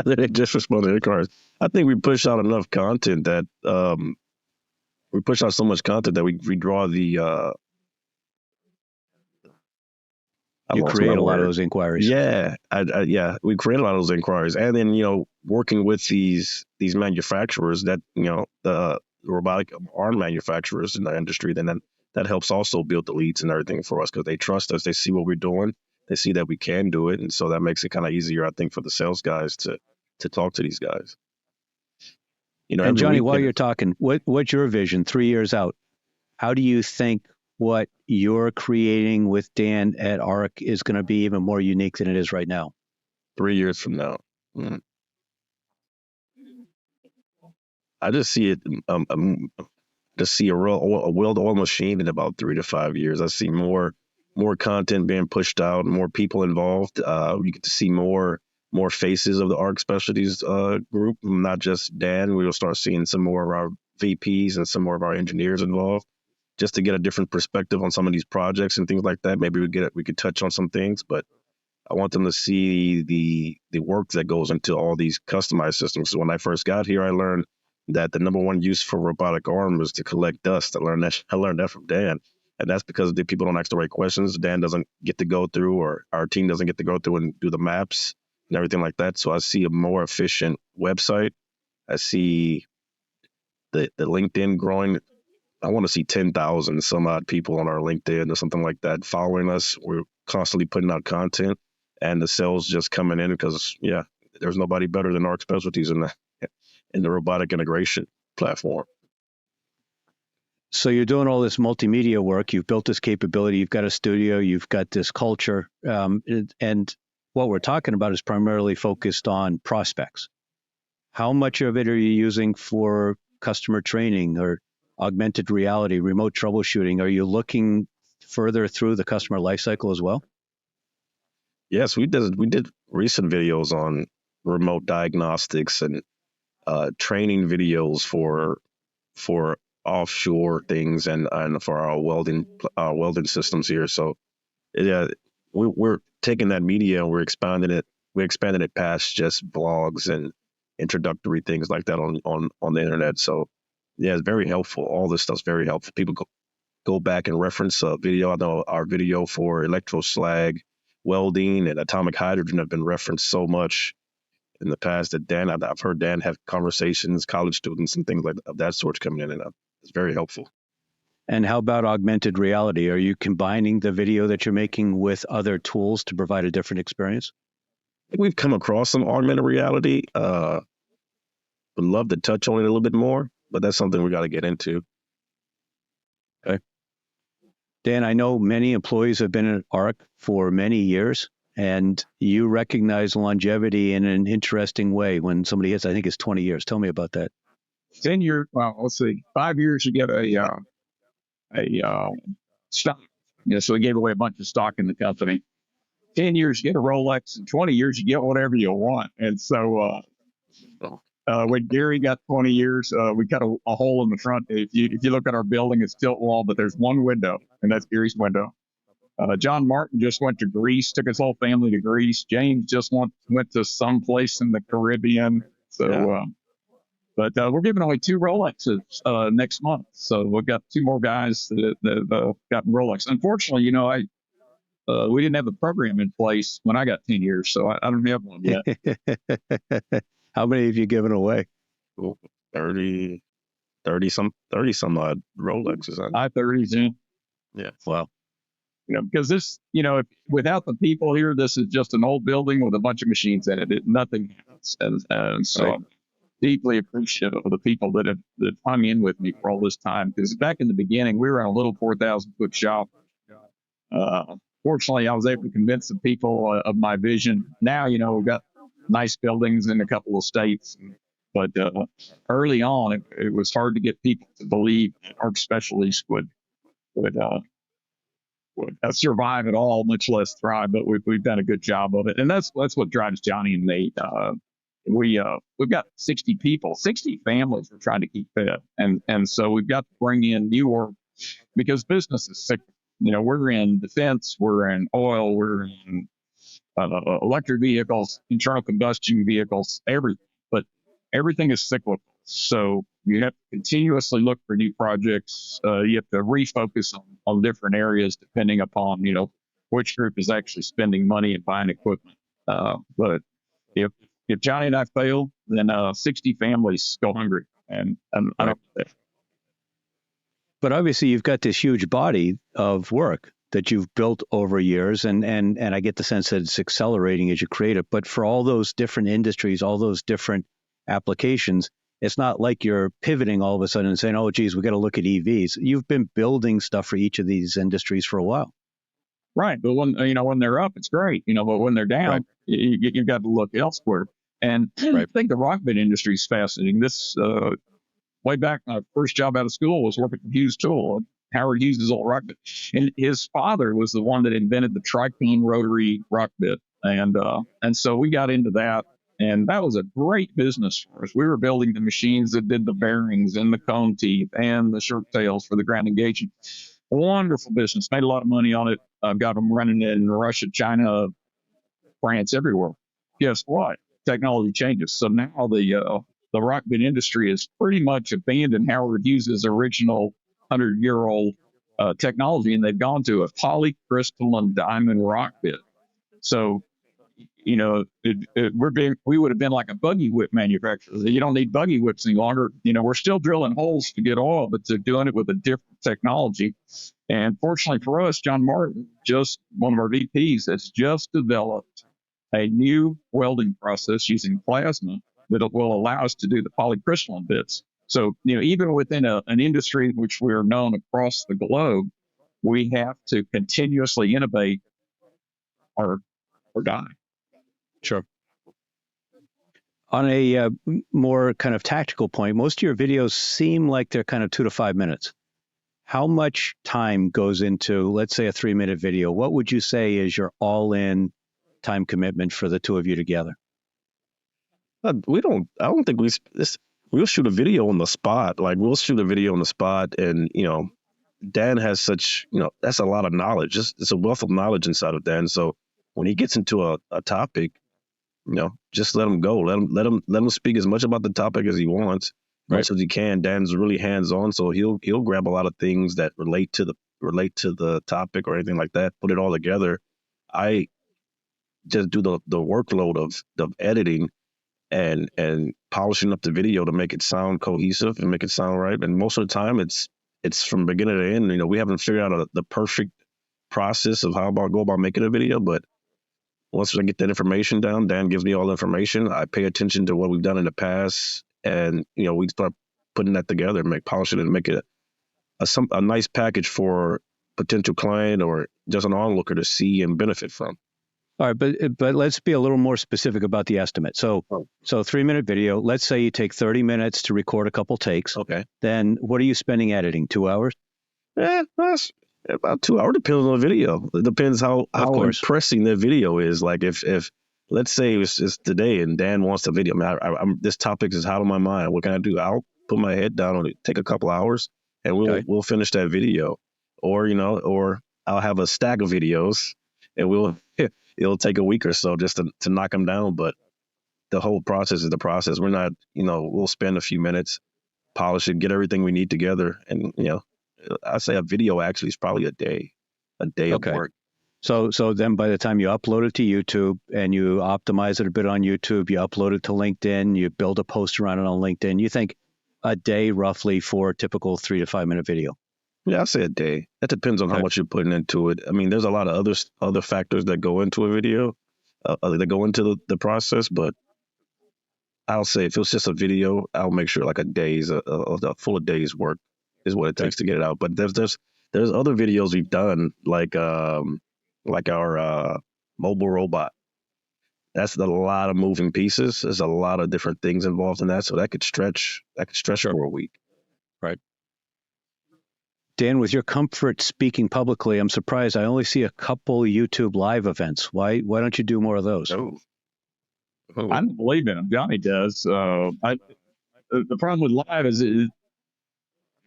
They just respond to inquiries. I think we push out enough content that we push out so much content that we draw the. You create a lot of those inquiries. Yeah, we create a lot of those inquiries, and then working with these manufacturers that the robotic arm manufacturers in the industry, then that helps also build the leads and everything for us because they trust us. They see what we're doing. They see that we can do it. And so that makes it kind of easier, I think, for the sales guys to talk to these guys. And every Johnny, while weekend, you're talking, what's your vision 3 years out? How do you think what you're creating with Dan at ARC is going to be even more unique than it is right now? 3 years from now, I just see it. Just see a wheeled oil machine in about 3 to 5 years. I see more content being pushed out, more people involved. You get to see more faces of the ARC Specialties group, not just Dan. We will start seeing some more of our VPs and some more of our engineers involved, just to get a different perspective on some of these projects and things like that. Maybe we could touch on some things, but I want them to see the work that goes into all these customized systems. So when I first got here, I learned that the number one use for robotic arm is to collect dust. I learned that from Dan. And that's because the people don't ask the right questions. Dan doesn't get to go through, or our team doesn't get to go through and do the maps and everything like that. So I see a more efficient website. I see the LinkedIn growing. I want to see 10,000 some odd people on our LinkedIn or something like that following us. We're constantly putting out content, and the sales just coming in because, there's nobody better than ARC Specialties in the robotic integration platform. So you're doing all this multimedia work. You've built this capability. You've got a studio. You've got this culture. And what we're talking about is primarily focused on prospects. How much of it are you using for customer training or augmented reality, remote troubleshooting? Are you looking further through the customer lifecycle as well? Yes, we did recent videos on remote diagnostics and training videos for offshore things and for our welding systems here. So we're taking that media and we're expanding it past just blogs and introductory things like that on the internet. So it's very helpful. All this stuff's very helpful. People go back and reference a video. I know our video for electroslag welding and atomic hydrogen have been referenced so much in the past that I've heard Dan have conversations, college students and things of that sort coming in, and it's very helpful. And how about augmented reality? Are you combining the video that you're making with other tools to provide a different experience? We've come across some augmented reality. Would love to touch on it a little bit more, but that's something we got to get into. Okay. Dan, I know many employees have been at ARC for many years, and you recognize longevity in an interesting way when somebody hits, I think it's 20 years. Tell me about that. 10 years, well, let's see, 5 years you get a stock. So we gave away a bunch of stock in the company. 10 years you get a Rolex, and 20 years you get whatever you want. And so when Gary got 20 years, we cut a hole in the front. If you look at our building, it's tilt wall, but there's one window, and that's Gary's window. John Martin just went to Greece, took his whole family to Greece. James just went to some place in the Caribbean. So, but we're giving away 2 Rolexes next month. So we've got 2 more guys that got Rolex. Unfortunately, we didn't have a program in place when I got 10 years, so I don't have one yet. How many have you given away? 30 some odd Rolexes. I 30s in. Yeah. Wow. Because this, without the people here, this is just an old building with a bunch of machines in it. Nothing happens. And so I'm deeply appreciative of the people that hung in with me for all this time. Because back in the beginning, we were in a little 4,000-foot shop. Fortunately, I was able to convince the people of my vision. Now, we've got nice buildings in a couple of states. But early on, it was hard to get people to believe that ARC Specialties would survive at all, much less thrive. But we've done a good job of it, and that's what drives Johnny and Nate. We've got 60 people, 60 families we're trying to keep fed, and so we've got to bring in new work because business is sick. We're in defense, we're in oil, we're in electric vehicles, internal combustion vehicles, everything. But everything is cyclical. So you have to continuously look for new projects. You have to refocus on different areas depending upon, which group is actually spending money and buying equipment. But if Johnny and I fail, then 60 families go hungry. And I don't. But obviously, you've got this huge body of work that you've built over years, and I get the sense that it's accelerating as you create it. But for all those different industries, all those different applications, it's not like you're pivoting all of a sudden and saying, "Oh, geez, we got to look at EVs." You've been building stuff for each of these industries for a while. Right. But when they're up, it's great, but when they're down, Right. you've got to look elsewhere. And I Right. think the rock bit industry is fascinating. This, way back, my first job out of school was working for Hughes Tool, Howard Hughes' old rock bit. And his father was the one that invented the tricone rotary rock bit. And so we got into that. And that was a great business for us. We were building the machines that did the bearings and the cone teeth and the shirt tails for the ground engagement. Wonderful business. Made a lot of money on it. Got them running in Russia, China, France, everywhere. Guess what? Technology changes. So now the rock bit industry is pretty much abandoned Howard Hughes' original 100-year-old technology, and they've gone to a polycrystalline diamond rock bit. So, we would have been like a buggy whip manufacturer. You don't need buggy whips any longer. We're still drilling holes to get oil, but they're doing it with a different technology. And fortunately for us, John Martin, just one of our VPs, has just developed a new welding process using plasma that will allow us to do the polycrystalline bits. So, even within an industry which we're known across the globe, we have to continuously innovate or die. Sure. On a more kind of tactical point, most of your videos seem like they're kind of 2 to 5 minutes. How much time goes into, let's say, a 3-minute video? What would you say is your all-in time commitment for the two of you together? I don't think we'll shoot a video on the spot. Like, we'll shoot a video on the spot, and Dan has such, that's a lot of knowledge. It's a wealth of knowledge inside of Dan. So when he gets into a topic, just let him go. Let him speak as much about the topic as he wants, much as he can. Dan's really hands on, so he'll grab a lot of things that relate to the topic or anything like that. Put it all together. I just do the workload of editing and polishing up the video to make it sound cohesive and make it sound right. And most of the time, it's from beginning to end. We haven't figured out the perfect process of how go about making a video, but once I get that information down, Dan gives me all the information. I pay attention to what we've done in the past, and we start putting that together and polish it and make it a nice package for potential client or just an onlooker to see and benefit from. All right, but let's be a little more specific about the estimate. So 3-minute video. Let's say you take 30 minutes to record a couple takes. Okay. Then what are you spending editing? 2 hours? That's about 2 hours. Depends on the video. It depends how impressing the video is. Like if let's say it's today and Dan wants the video. This topic is hot on my mind. What can I do? I'll put my head down on it. Take a couple hours, and we'll finish that video. Or I'll have a stack of videos, and it'll take a week or so just to knock them down. But the whole process is the process. We're not, we'll spend a few minutes, polish it, get everything we need together. And, I say a video actually is probably a day of work. So then by the time you upload it to YouTube and you optimize it a bit on YouTube, you upload it to LinkedIn, you build a post around it on LinkedIn, you think a day roughly for a typical 3 to 5 minute video? Yeah, I say a day. That depends on how much you're putting into it. I mean, there's a lot of other factors that go into a video, that go into the process. But I'll say if it's just a video, I'll make sure like a full day's work is what it takes to get it out. But there's other videos we've done like our mobile robot. That's a lot of moving pieces. There's a lot of different things involved in that, so that could stretch for a week. Right. Dan, with your comfort speaking publicly, I'm surprised I only see a couple YouTube live events. Why don't you do more of those? Oh. I don't believe in them. Johnny does. The problem with live is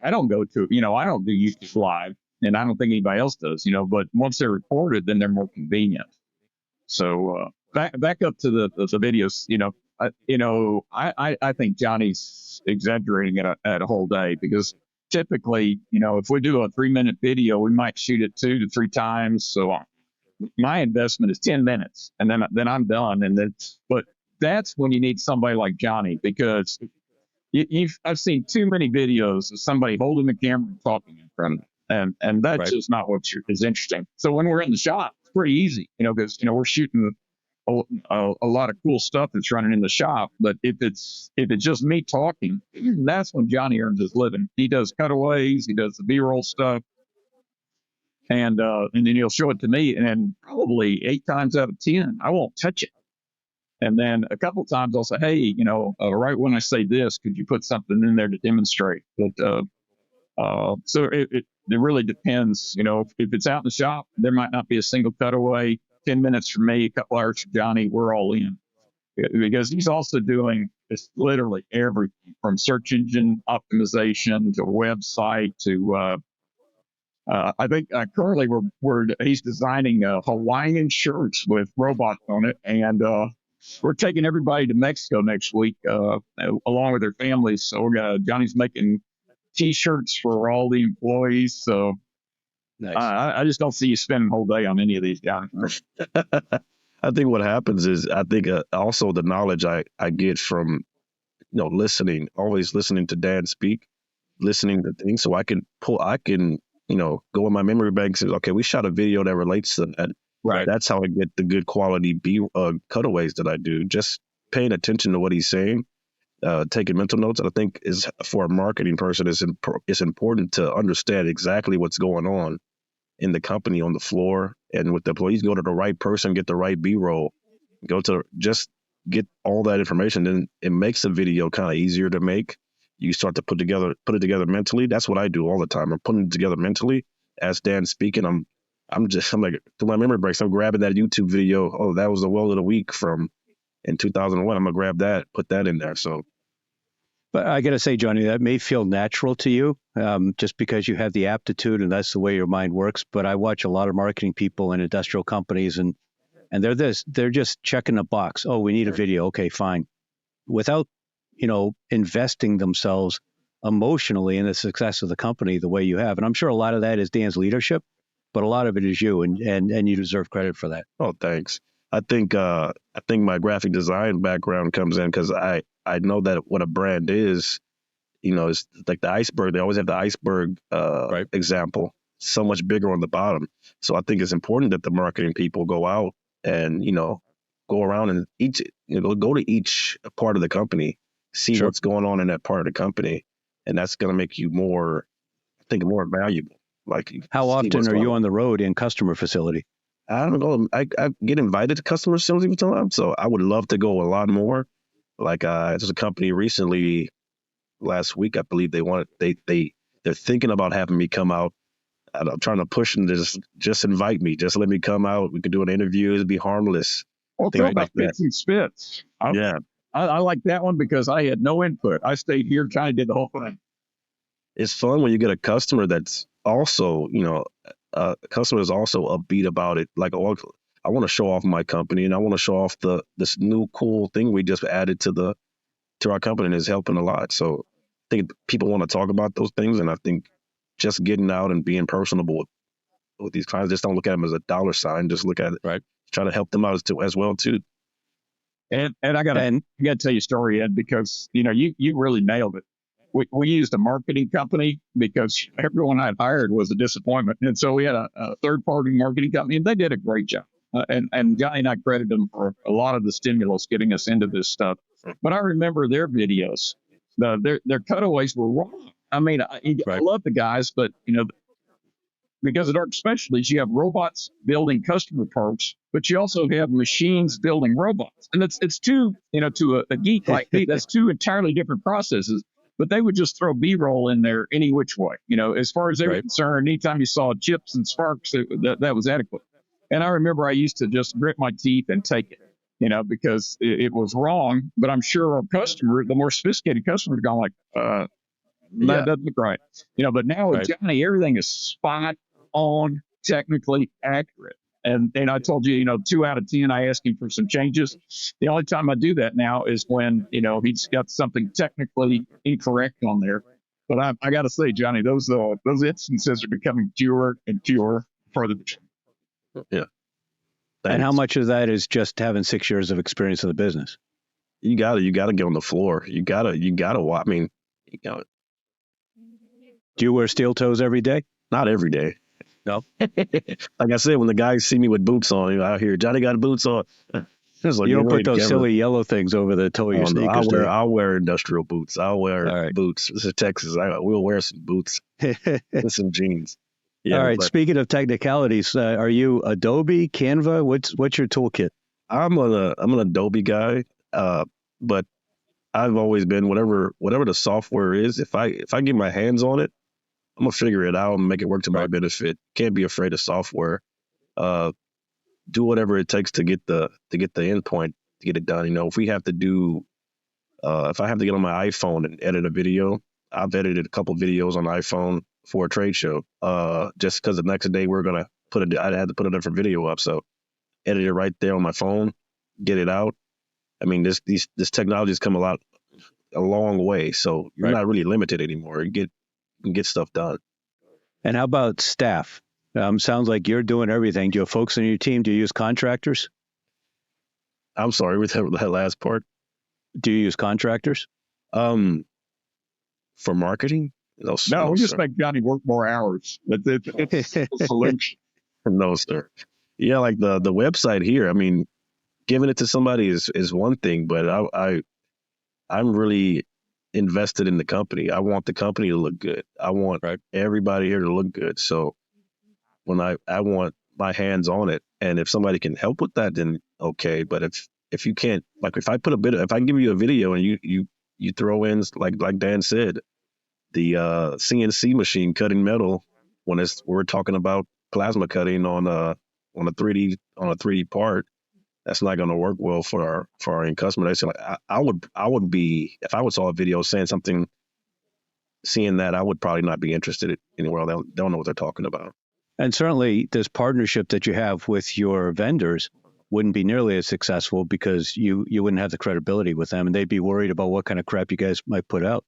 I don't go to, I don't do YouTube live, and I don't think anybody else does, but once they're recorded, then they're more convenient. So back up to the videos, I think Johnny's exaggerating at a whole day, because typically, if we do a 3-minute video, we might shoot it 2 to 3 times. So my investment is 10 minutes, and then I'm done. But that's when you need somebody like Johnny, because I've seen too many videos of somebody holding the camera and talking in front of them, and that's just not what is interesting. So when we're in the shop, it's pretty easy, because we're shooting a lot of cool stuff that's running in the shop. But if it's just me talking, that's when Johnny earns his living. He does cutaways, he does the B-roll stuff, and then he'll show it to me, and probably 8 times out of 10, I won't touch it. And then a couple of times I'll say, hey, right when I say this, could you put something in there to demonstrate? But so it really depends. If it's out in the shop, there might not be a single cutaway. 10 minutes for me, a couple hours for Johnny, we're all in. Because he's also doing literally everything from search engine optimization to website to I think currently he's designing Hawaiian shirts with robots on it, and we're taking everybody to Mexico next week along with their families. So Johnny's making T-shirts for all the employees. So nice. I just don't see you spending the whole day on any of these guys. I think what happens is also the knowledge I get from listening, always listening to Dad speak, listening to things, so I can go in my memory bank and say, okay, we shot a video that relates to that. Right. That's how I get the good quality cutaways that I do. Just paying attention to what he's saying, taking mental notes. I think is for a marketing person, it's important to understand exactly what's going on in the company on the floor and with the employees. Go to the right person, get the right B-roll, just get all that information. Then it makes the video kind of easier to make. You start to put it together mentally. That's what I do all the time. I'm putting it together mentally. As Dan's speaking, I'm like, through my memory breaks, I'm grabbing that YouTube video. Oh, that was the weld of the week from in 2001. I'm gonna grab that, put that in there. So, but I gotta say, Johnny, that may feel natural to you, just because you have the aptitude and that's the way your mind works. But I watch a lot of marketing people in industrial companies, and they're just checking a box. Oh, we need a video. Okay, fine. Without investing themselves emotionally in the success of the company the way you have. And I'm sure a lot of that is Dan's leadership, but a lot of it is you, and you deserve credit for that. Oh, thanks. I think my graphic design background comes in because I know that what a brand is, it's like the iceberg. They always have the iceberg right. Example, so much bigger on the bottom. So I think it's important that the marketing people go out and, go around and go to each part of the company, see sure. What's going on in that part of the company. And that's going to make you more valuable. Like, how often are you on the road in customer facility? I don't know. I get invited to customer facility sometimes, so I would love to go a lot more. Like, there's a company recently, last week, I believe they're thinking about having me come out. I'm trying to push them to just invite me. Just let me come out. We could do an interview. It'd be harmless. Well, talk about fits and spits. I like that one because I had no input. I stayed here, kind of did the whole thing. It's fun when you get a customer that's also, customer is also upbeat about it. Like, oh, I want to show off my company, and I want to show off this new cool thing we just added to our company, and it's helping a lot. So I think people want to talk about those things, and I think just getting out and being personable with these clients, just don't look at them as a dollar sign. Just look at it, right? Try to help them out as well too. And I gotta tell you a story, Ed, because you really nailed it. We used a marketing company because everyone I'd hired was a disappointment, and so we had a third-party marketing company, and they did a great job. And Johnny and I credit them for a lot of the stimulus getting us into this stuff. But I remember their videos, their cutaways were wrong. I mean, I love the guys, but because at Arc Specialties, you have robots building customer parts, but you also have machines building robots. And it's two, to a geek like me, that's two entirely different processes. But they would just throw B-roll in there any which way. As far as they were concerned, anytime you saw chips and sparks, that was adequate. And I remember I used to just grit my teeth and take it, because it was wrong. But I'm sure our customer, the more sophisticated customers, are going like, that doesn't look right. But now with Johnny, everything is spot on, technically accurate. And I told you, 2 out of 10, I ask him for some changes. The only time I do that now is when, he's got something technically incorrect on there. But I got to say, Johnny, those instances are becoming fewer and fewer further. Yeah. And how much of that is just having 6 years of experience in the business? you gotta get on the floor. You gotta watch. I mean, you know, Do you wear steel toes every day? not every day. No. Like I said, when the guys see me with boots on, out here, Johnny got boots on. It's like, You don't get ready put to those camera. silly yellow things over the toe of your Oh, no, sneakers, do you? I'll wear industrial boots. I'll wear All right. boots. This is Texas. We'll wear some boots and some jeans. Yeah, All right. but Speaking of technicalities, are you Adobe, Canva? What's your toolkit? I'm I'm an Adobe guy. But I've always been whatever the software is. If I get my hands on it, I'm gonna figure it out and make it work to my Right. benefit. Can't be afraid of software. Do whatever it takes to get the endpoint to get it done. You know, if I have to get on my iPhone and edit a video, I've edited a couple videos on iPhone for a trade show. Just because the next day I had to put a different video up, so edit it right there on my phone, get it out. I mean, this technology has come a long way, so you're Right. not really limited anymore. You can get stuff done. And how about staff? Sounds like you're doing everything. Do you have folks on your team? Do you use contractors? I'm sorry with that last part. Do you use contractors? For marketing? No, No, we just sir. make Johnny work more hours. It's a solution. No, sir. Yeah, like the website here. I mean, giving it to somebody is one thing, but I'm really invested in the company. I want the company to look good. I want Right. everybody here to look good. So when I want my hands on it, and if somebody can help with that, then okay. But if you can't, like if I give you a video and you throw in like Dan said, the CNC machine cutting metal when we're talking about plasma cutting on a 3D part, that's not going to work well for our end customer. They say like I would be, if I saw a video saying something, seeing that, I would probably not be interested anywhere. They don't know what they're talking about. And certainly this partnership that you have with your vendors wouldn't be nearly as successful because you wouldn't have the credibility with them, and they'd be worried about what kind of crap you guys might put out.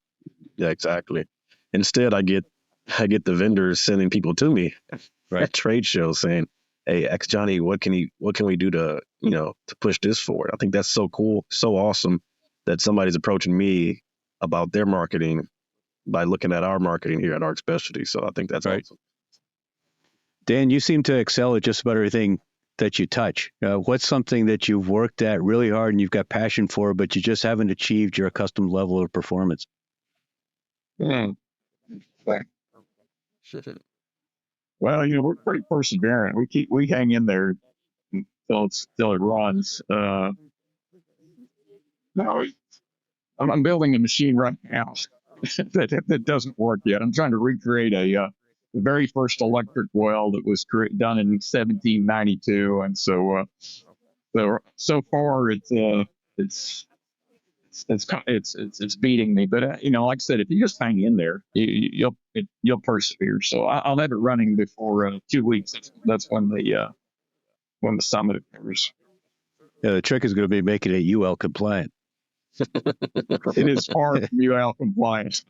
Yeah, exactly. Instead, I get the vendors sending people to me at trade shows saying, "Hey, X Johnny, what can we do to push this forward?" I think that's so cool, so awesome that somebody's approaching me about their marketing by looking at our marketing here at Arc Specialties. So I think that's awesome. Dan, you seem to excel at just about everything that you touch. What's something that you've worked at really hard and you've got passion for, but you just haven't achieved your accustomed level of performance? Well, we're pretty perseverant. We hang in there until it runs. No, I'm building a machine right now that doesn't work yet. I'm trying to recreate the very first electric well that was done in 1792, and so far it's beating me. But like I said, if you just hang in there, you'll persevere. So I'll have it running before 2 weeks. That's when the summit occurs. Yeah, the trick is going to be making it UL compliant. It is far from UL compliant.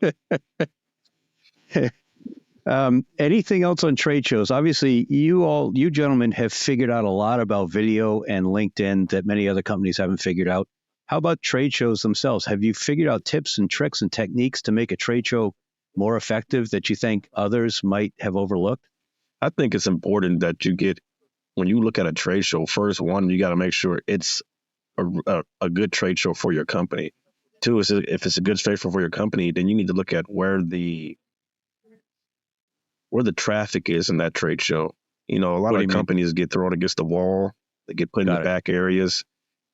Anything else on trade shows? Obviously, you gentlemen have figured out a lot about video and LinkedIn that many other companies haven't figured out. How about trade shows themselves? Have you figured out tips and tricks and techniques to make a trade show more effective that you think others might have overlooked? I think it's important that when you look at a trade show, first, one, you got to make sure it's a good trade show for your company. Two, if it's a good trade show for your company, then you need to look at where the traffic is in that trade show. A lot of companies get thrown against the wall. They get put in the back areas.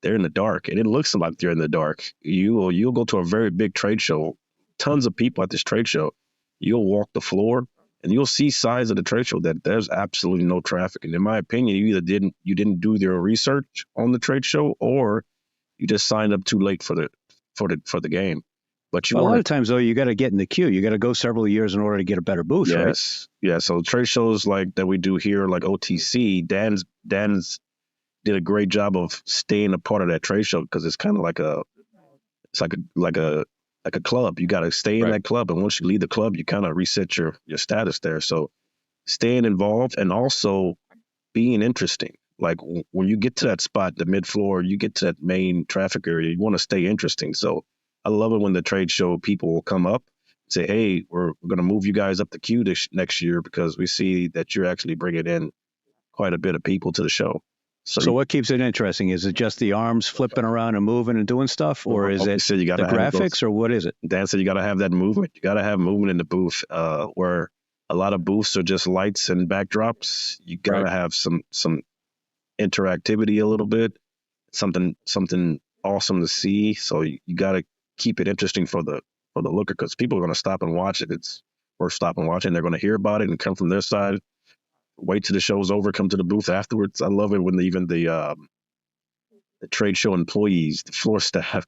They're in the dark, and it looks like they're in the dark. You'll go to a very big trade show, tons of people at this trade show. You'll walk the floor, and you'll see signs of the trade show that there's absolutely no traffic. And in my opinion, you either didn't do your research on the trade show, or you just signed up too late for the game. But a lot of times, though, you got to get in the queue. You got to go several years in order to get a better booth, right? Yes, yeah. So trade shows like that we do here, like OTC, Dan's did a great job of staying a part of that trade show because it's kind of like a club. You got to stay in that club, and once you leave the club, you kind of reset your status there. So staying involved and also being interesting. like when you get to that spot, the mid floor, you get to that main traffic area, you want to stay interesting. So I love it when the trade show people will come up, say, hey, we're going to move you guys up the queue next year because we see that you're actually bringing in quite a bit of people to the show. So what keeps it interesting? Is it just the arms flipping around and moving and doing stuff, or is it you the graphics, or what is it? Dan said you got to have that movement. You got to have movement in the booth, where a lot of booths are just lights and backdrops. You got to have some interactivity a little bit, something awesome to see. So you got to keep it interesting for the looker, because people are going to stop and watch it. It's worth stopping and watching. They're going to hear about it and come from their side. Wait till the show's over, come to the booth afterwards. I love it when even the trade show employees, the floor staff,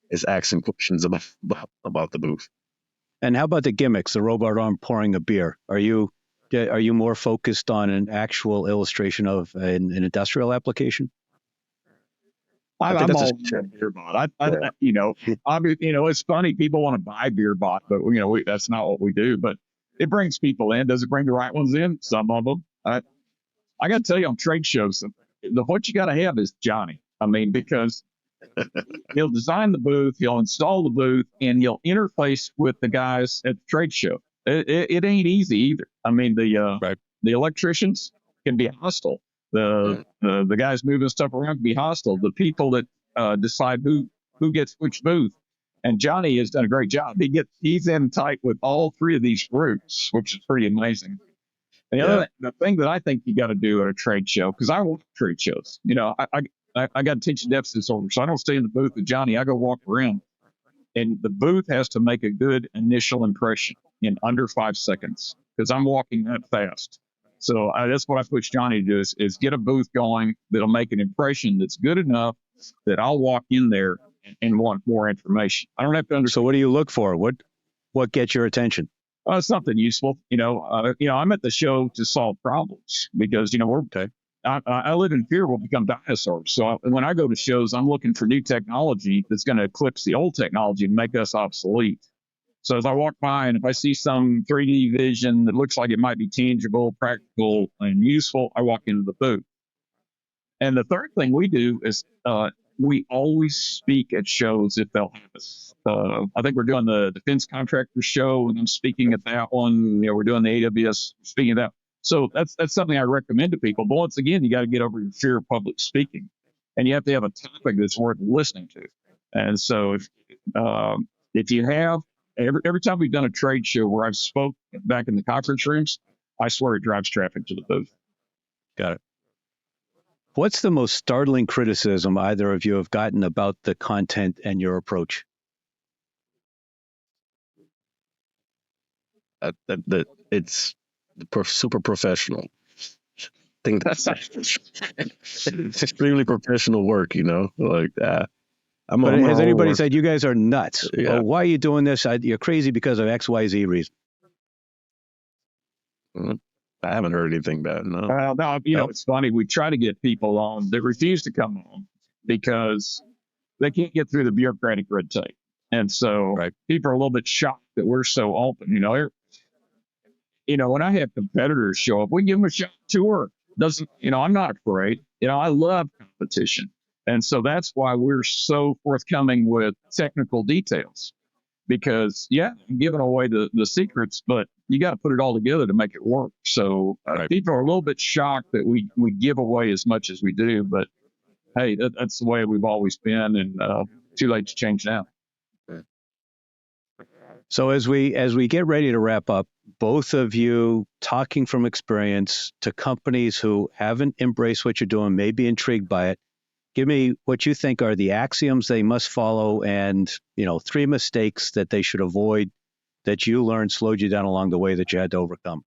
is asking questions about the booth. And how about the gimmicks? The robot arm pouring a beer. Are you more focused on an actual illustration of an industrial application? I'm all beer bot. It's funny. People want to buy beer bot, but that's not what we do. But it brings people in. Does it bring the right ones in? Some of them. I got to tell you, on trade shows, what you got to have is Johnny. I mean, because he'll design the booth, he'll install the booth, and he'll interface with the guys at the trade show. It ain't easy either. I mean, the electricians can be hostile. The guys moving stuff around can be hostile. The people that decide who gets which booth. And Johnny has done a great job. He's in tight with all three of these groups, which is pretty amazing. The thing that I think you got to do at a trade show, because I walk trade shows, I got attention deficit disorder, so I don't stay in the booth with Johnny. I go walk around, and the booth has to make a good initial impression in under 5 seconds, because I'm walking that fast. So that's what I push Johnny to do is get a booth going that'll make an impression that's good enough that I'll walk in there and want more information. I don't have to understand. So what do you look for? What gets your attention? Something useful. I'm at the show to solve problems, because I live in fear we'll become dinosaurs. So when I go to shows, I'm looking for new technology that's going to eclipse the old technology and make us obsolete. So as I walk by, and if I see some 3D vision that looks like it might be tangible, practical, and useful, I walk into the booth. And the third thing we do is we always speak at shows if they'll have us. I think we're doing the defense contractor show, and I'm speaking at that one. We're doing the AWS, speaking of that. So that's something I recommend to people. But once again, you got to get over your fear of public speaking, and you have to have a topic that's worth listening to. And so if you have every time we've done a trade show where I've spoke back in the conference rooms, I swear it drives traffic to the booth. Got it. What's the most startling criticism either of you have gotten about the content and your approach? It's super professional. I think that's it's extremely professional work, like that. But has anybody said you guys are nuts? Yeah. Oh, why are you doing this? You're crazy because of XYZ reason. I haven't heard anything bad. No. No, it's funny. We try to get people on that refuse to come on because they can't get through the bureaucratic red tape. And so people are a little bit shocked that we're so open. When I have competitors show up, we give them a shot tour. I'm not afraid. I love competition. And so that's why we're so forthcoming with technical details, because I'm giving away the secrets, but you got to put it all together to make it work. So people are a little bit shocked that we give away as much as we do, but hey, that's the way we've always been, and too late to change now. So as we get ready to wrap up, both of you talking from experience to companies who haven't embraced what you're doing, may be intrigued by it. Give me what you think are the axioms they must follow, and 3 mistakes that they should avoid that you learned slowed you down along the way that you had to overcome.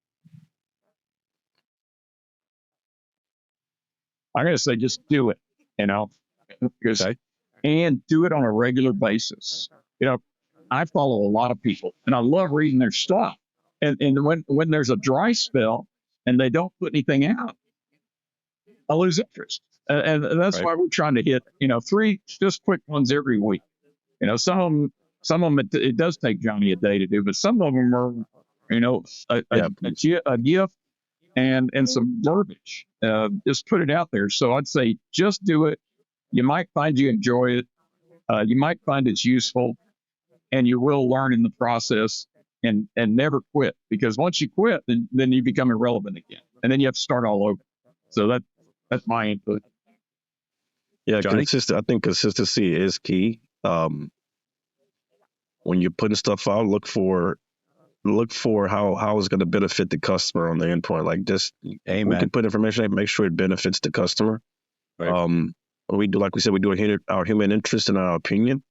I'm going to say just do it, and do it on a regular basis. I follow a lot of people, and I love reading their stuff. And when there's a dry spell and they don't put anything out, I lose interest. And that's why we're trying to hit, 3 just quick ones every week. Some of them it does take Johnny a day to do, but some of them are, a gift and some verbiage. Just put it out there. So I'd say just do it. You might find you enjoy it. You might find it's useful, and you will learn in the process. And never quit, because once you quit, then you become irrelevant again, and then you have to start all over. So that's my input. Yeah, Johnny? I think consistency is key. When you're putting stuff out, look for how it's going to benefit the customer on the endpoint. Like, just we Amen. can put information out, make sure it benefits the customer. Right. We do, like we said, we do our human interest and our opinion.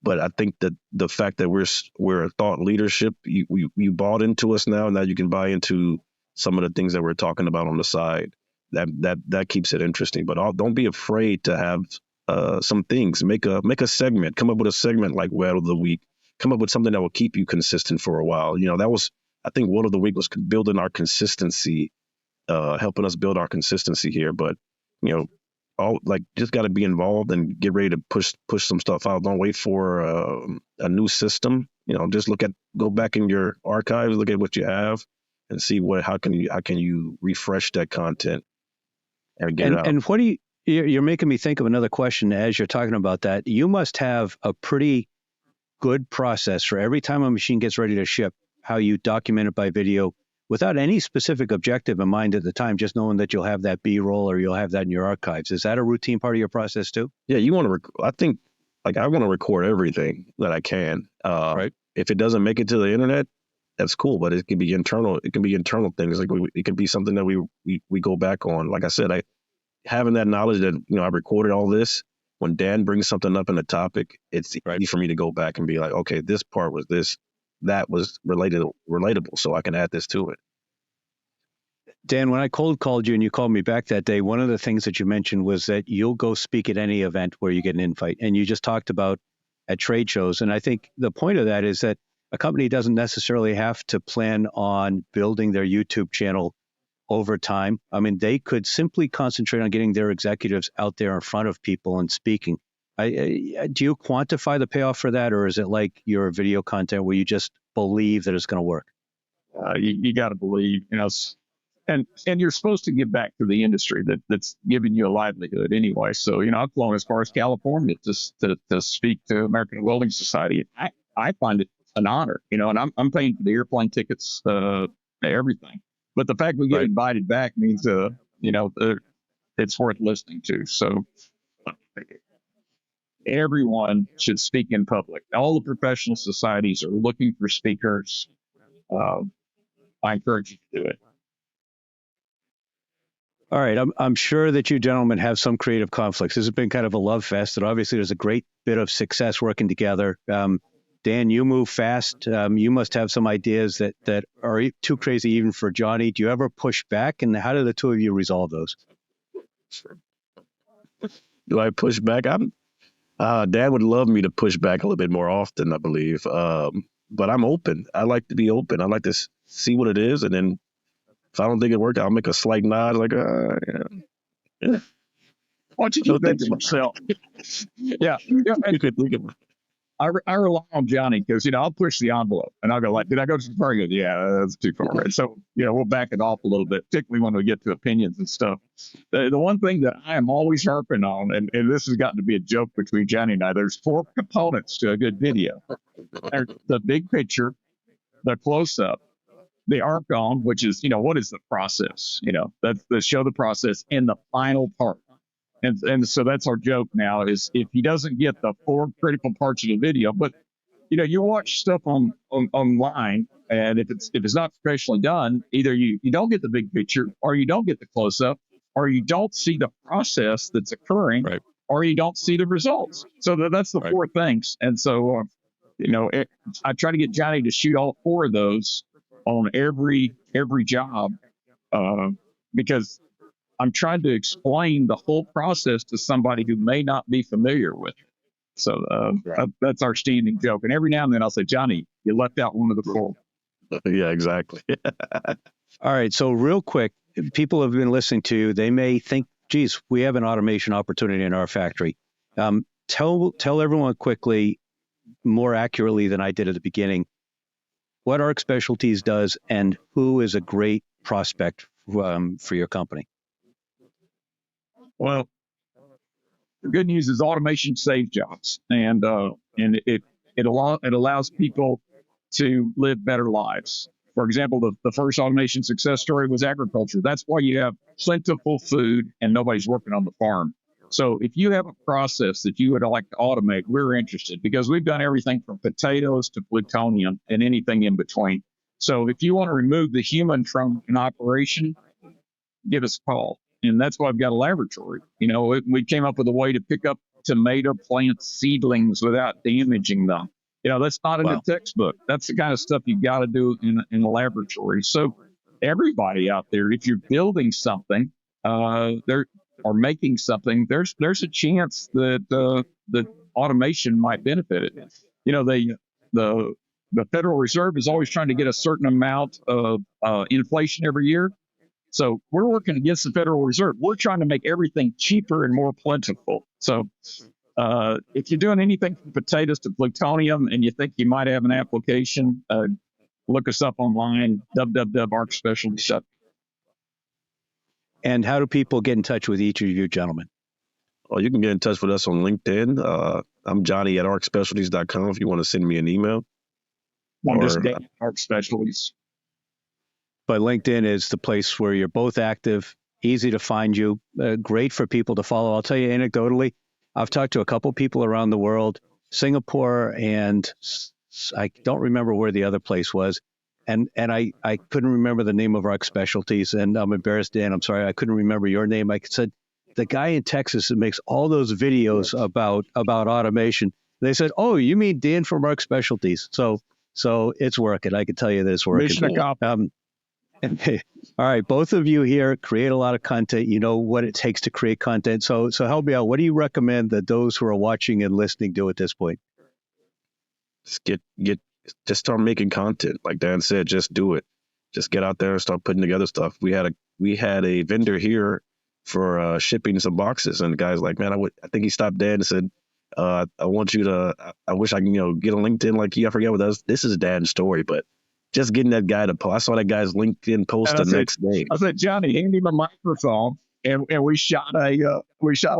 But I think that the fact that we're a thought leadership, you bought into us now you can buy into some of the things that we're talking about on the side. That keeps it interesting. But don't be afraid to have some things. Make a segment. Come up with a segment like Word of the Week. Come up with something that will keep you consistent for a while. I think Word of the Week was building our consistency, helping us build our consistency here. But just got to be involved and get ready to push some stuff out. Don't wait for a new system. Just go back in your archives, look at what you have, and see how can you refresh that content and get it out. And you're making me think of another question as you're talking about that. You must have a pretty good process for every time a machine gets ready to ship, how you document it by video without any specific objective in mind at the time, just knowing that you'll have that B-roll or you'll have that in your archives. Is that a routine part of your process too? Yeah, I think, like, I want to record everything that I can. Right. If it doesn't make it to the internet, that's cool, but it can be internal. It can be internal things. Like, it can be something that we go back on. Like I said, having that knowledge that, I recorded all this. When Dan brings something up in a topic, it's easy for me to go back and be like, okay, this part was this. That was relatable, so I can add this to it. Dan, when I cold called you and you called me back that day, one of the things that you mentioned was that you'll go speak at any event where you get an invite, and you just talked about at trade shows. And I think the point of that is that a company doesn't necessarily have to plan on building their YouTube channel over time. I mean, they could simply concentrate on getting their executives out there in front of people and speaking. Do you quantify the payoff for that, or is it like your video content where you just believe that it's going to work? You got to believe, and you're supposed to give back to the industry that's giving you a livelihood anyway. So, I've flown as far as California to speak to American Welding Society. I find it an honor, and I'm paying for the airplane tickets, everything. But the fact we get invited back means, it's worth listening to. So everyone should speak in public. All the professional societies are looking for speakers. I encourage you to do it. All right. I'm sure that you gentlemen have some creative conflicts. This has been kind of a love fest, and obviously there's a great bit of success working together. Dan, you move fast. You must have some ideas that are too crazy even for Johnny. Do you ever push back, and how do the two of you resolve those? Do I push back? Dad would love me to push back a little bit more often, I believe. But I'm open. I like to be open. I like to see what it is, and then if I don't think it worked, I'll make a slight nod, like, yeah. Why don't you think to myself? Yeah. You could think of. I rely on Johnny because, I'll push the envelope and I'll go like, did I go too far? He goes, yeah, that's too far. Right? So, we'll back it off a little bit, particularly when we get to opinions and stuff. The one thing that I am always harping on, and this has gotten to be a joke between Johnny and I, there's 4 components to a good video. There's the big picture, the close-up, the arc-on, which is, what is the process? That's the show the process, and the final part. And so that's our joke now, is if he doesn't get the 4 critical parts of the video, but you watch stuff online, and if it's not professionally done, either you don't get the big picture, or you don't get the close up, or you don't see the process that's occurring, or you don't see the results. So that's the 4 things. And so I try to get Johnny to shoot all 4 of those on every job, because I'm trying to explain the whole process to somebody who may not be familiar with it. So that's our standing joke. And every now and then I'll say, Johnny, you left out one of the 4. Yeah, exactly. All right. So real quick, people have been listening to you. They may think, geez, we have an automation opportunity in our factory. Tell everyone quickly, more accurately than I did at the beginning, what ARC Specialties does and who is a great prospect for your company? Well, the good news is automation saves jobs, and it allows people to live better lives. For example, the first automation success story was agriculture. That's why you have plentiful food and nobody's working on the farm. So if you have a process that you would like to automate, we're interested, because we've done everything from potatoes to plutonium and anything in between. So if you want to remove the human from an operation, give us a call. And that's why I've got a laboratory. We came up with a way to pick up tomato plant seedlings without damaging them. That's not in the textbook. That's the kind of stuff you got to do in a laboratory. So everybody out there, if you're building something, or making something, there's a chance that the automation might benefit it. The Federal Reserve is always trying to get a certain amount of inflation every year. So we're working against the Federal Reserve. We're trying to make everything cheaper and more plentiful. So if you're doing anything from potatoes to plutonium and you think you might have an application, look us up online, www.arcspecialties.com. And how do people get in touch with each of you gentlemen? Well, you can get in touch with us on LinkedIn. I'm Johnny at arcspecialties.com if you want to send me an email. I'm just Dan at Arc Specialties. But LinkedIn is the place where you're both active, easy to find you, great for people to follow. I'll tell you anecdotally, I've talked to a couple people around the world, Singapore, and I don't remember where the other place was. And I couldn't remember the name of Arc Specialties. And I'm embarrassed, Dan, I'm sorry, I couldn't remember your name. I said, the guy in Texas that makes all those videos about automation. They said, oh, you mean Dan from Arc Specialties. So it's working. I can tell you that it's working. Mission accomplished. All right, both of you here create a lot of content. You know what it takes to create content. So help me out. What do you recommend that those who are watching and listening do at this point? Just start making content. Like Dan said, just do it. Just get out there and start putting together stuff. We had a vendor here for shipping some boxes, and the guy's like, man, I think he stopped Dan and said, I want you to. I wish I can get on LinkedIn like you. I forget what this is Dan's story, but. Just getting that guy to post. I saw that guy's LinkedIn post the next day. I said, Johnny, hand him a microphone, and we shot a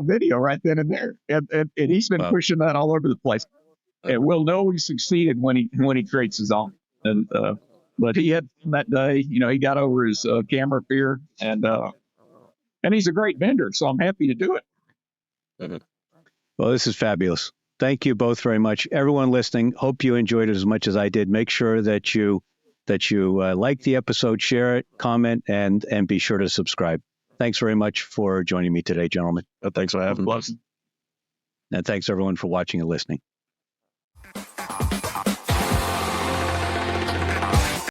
video right then and there. And he's been pushing that all over the place. And we'll know he succeeded when he creates his own. And but he had that day, he got over his camera fear, and he's a great vendor, so I'm happy to do it. Mm-hmm. Well, this is fabulous. Thank you both very much. Everyone listening, hope you enjoyed it as much as I did. Make sure that you like the episode, share it, comment, and be sure to subscribe. Thanks very much for joining me today, gentlemen. Thanks for having me. And thanks everyone for watching and listening.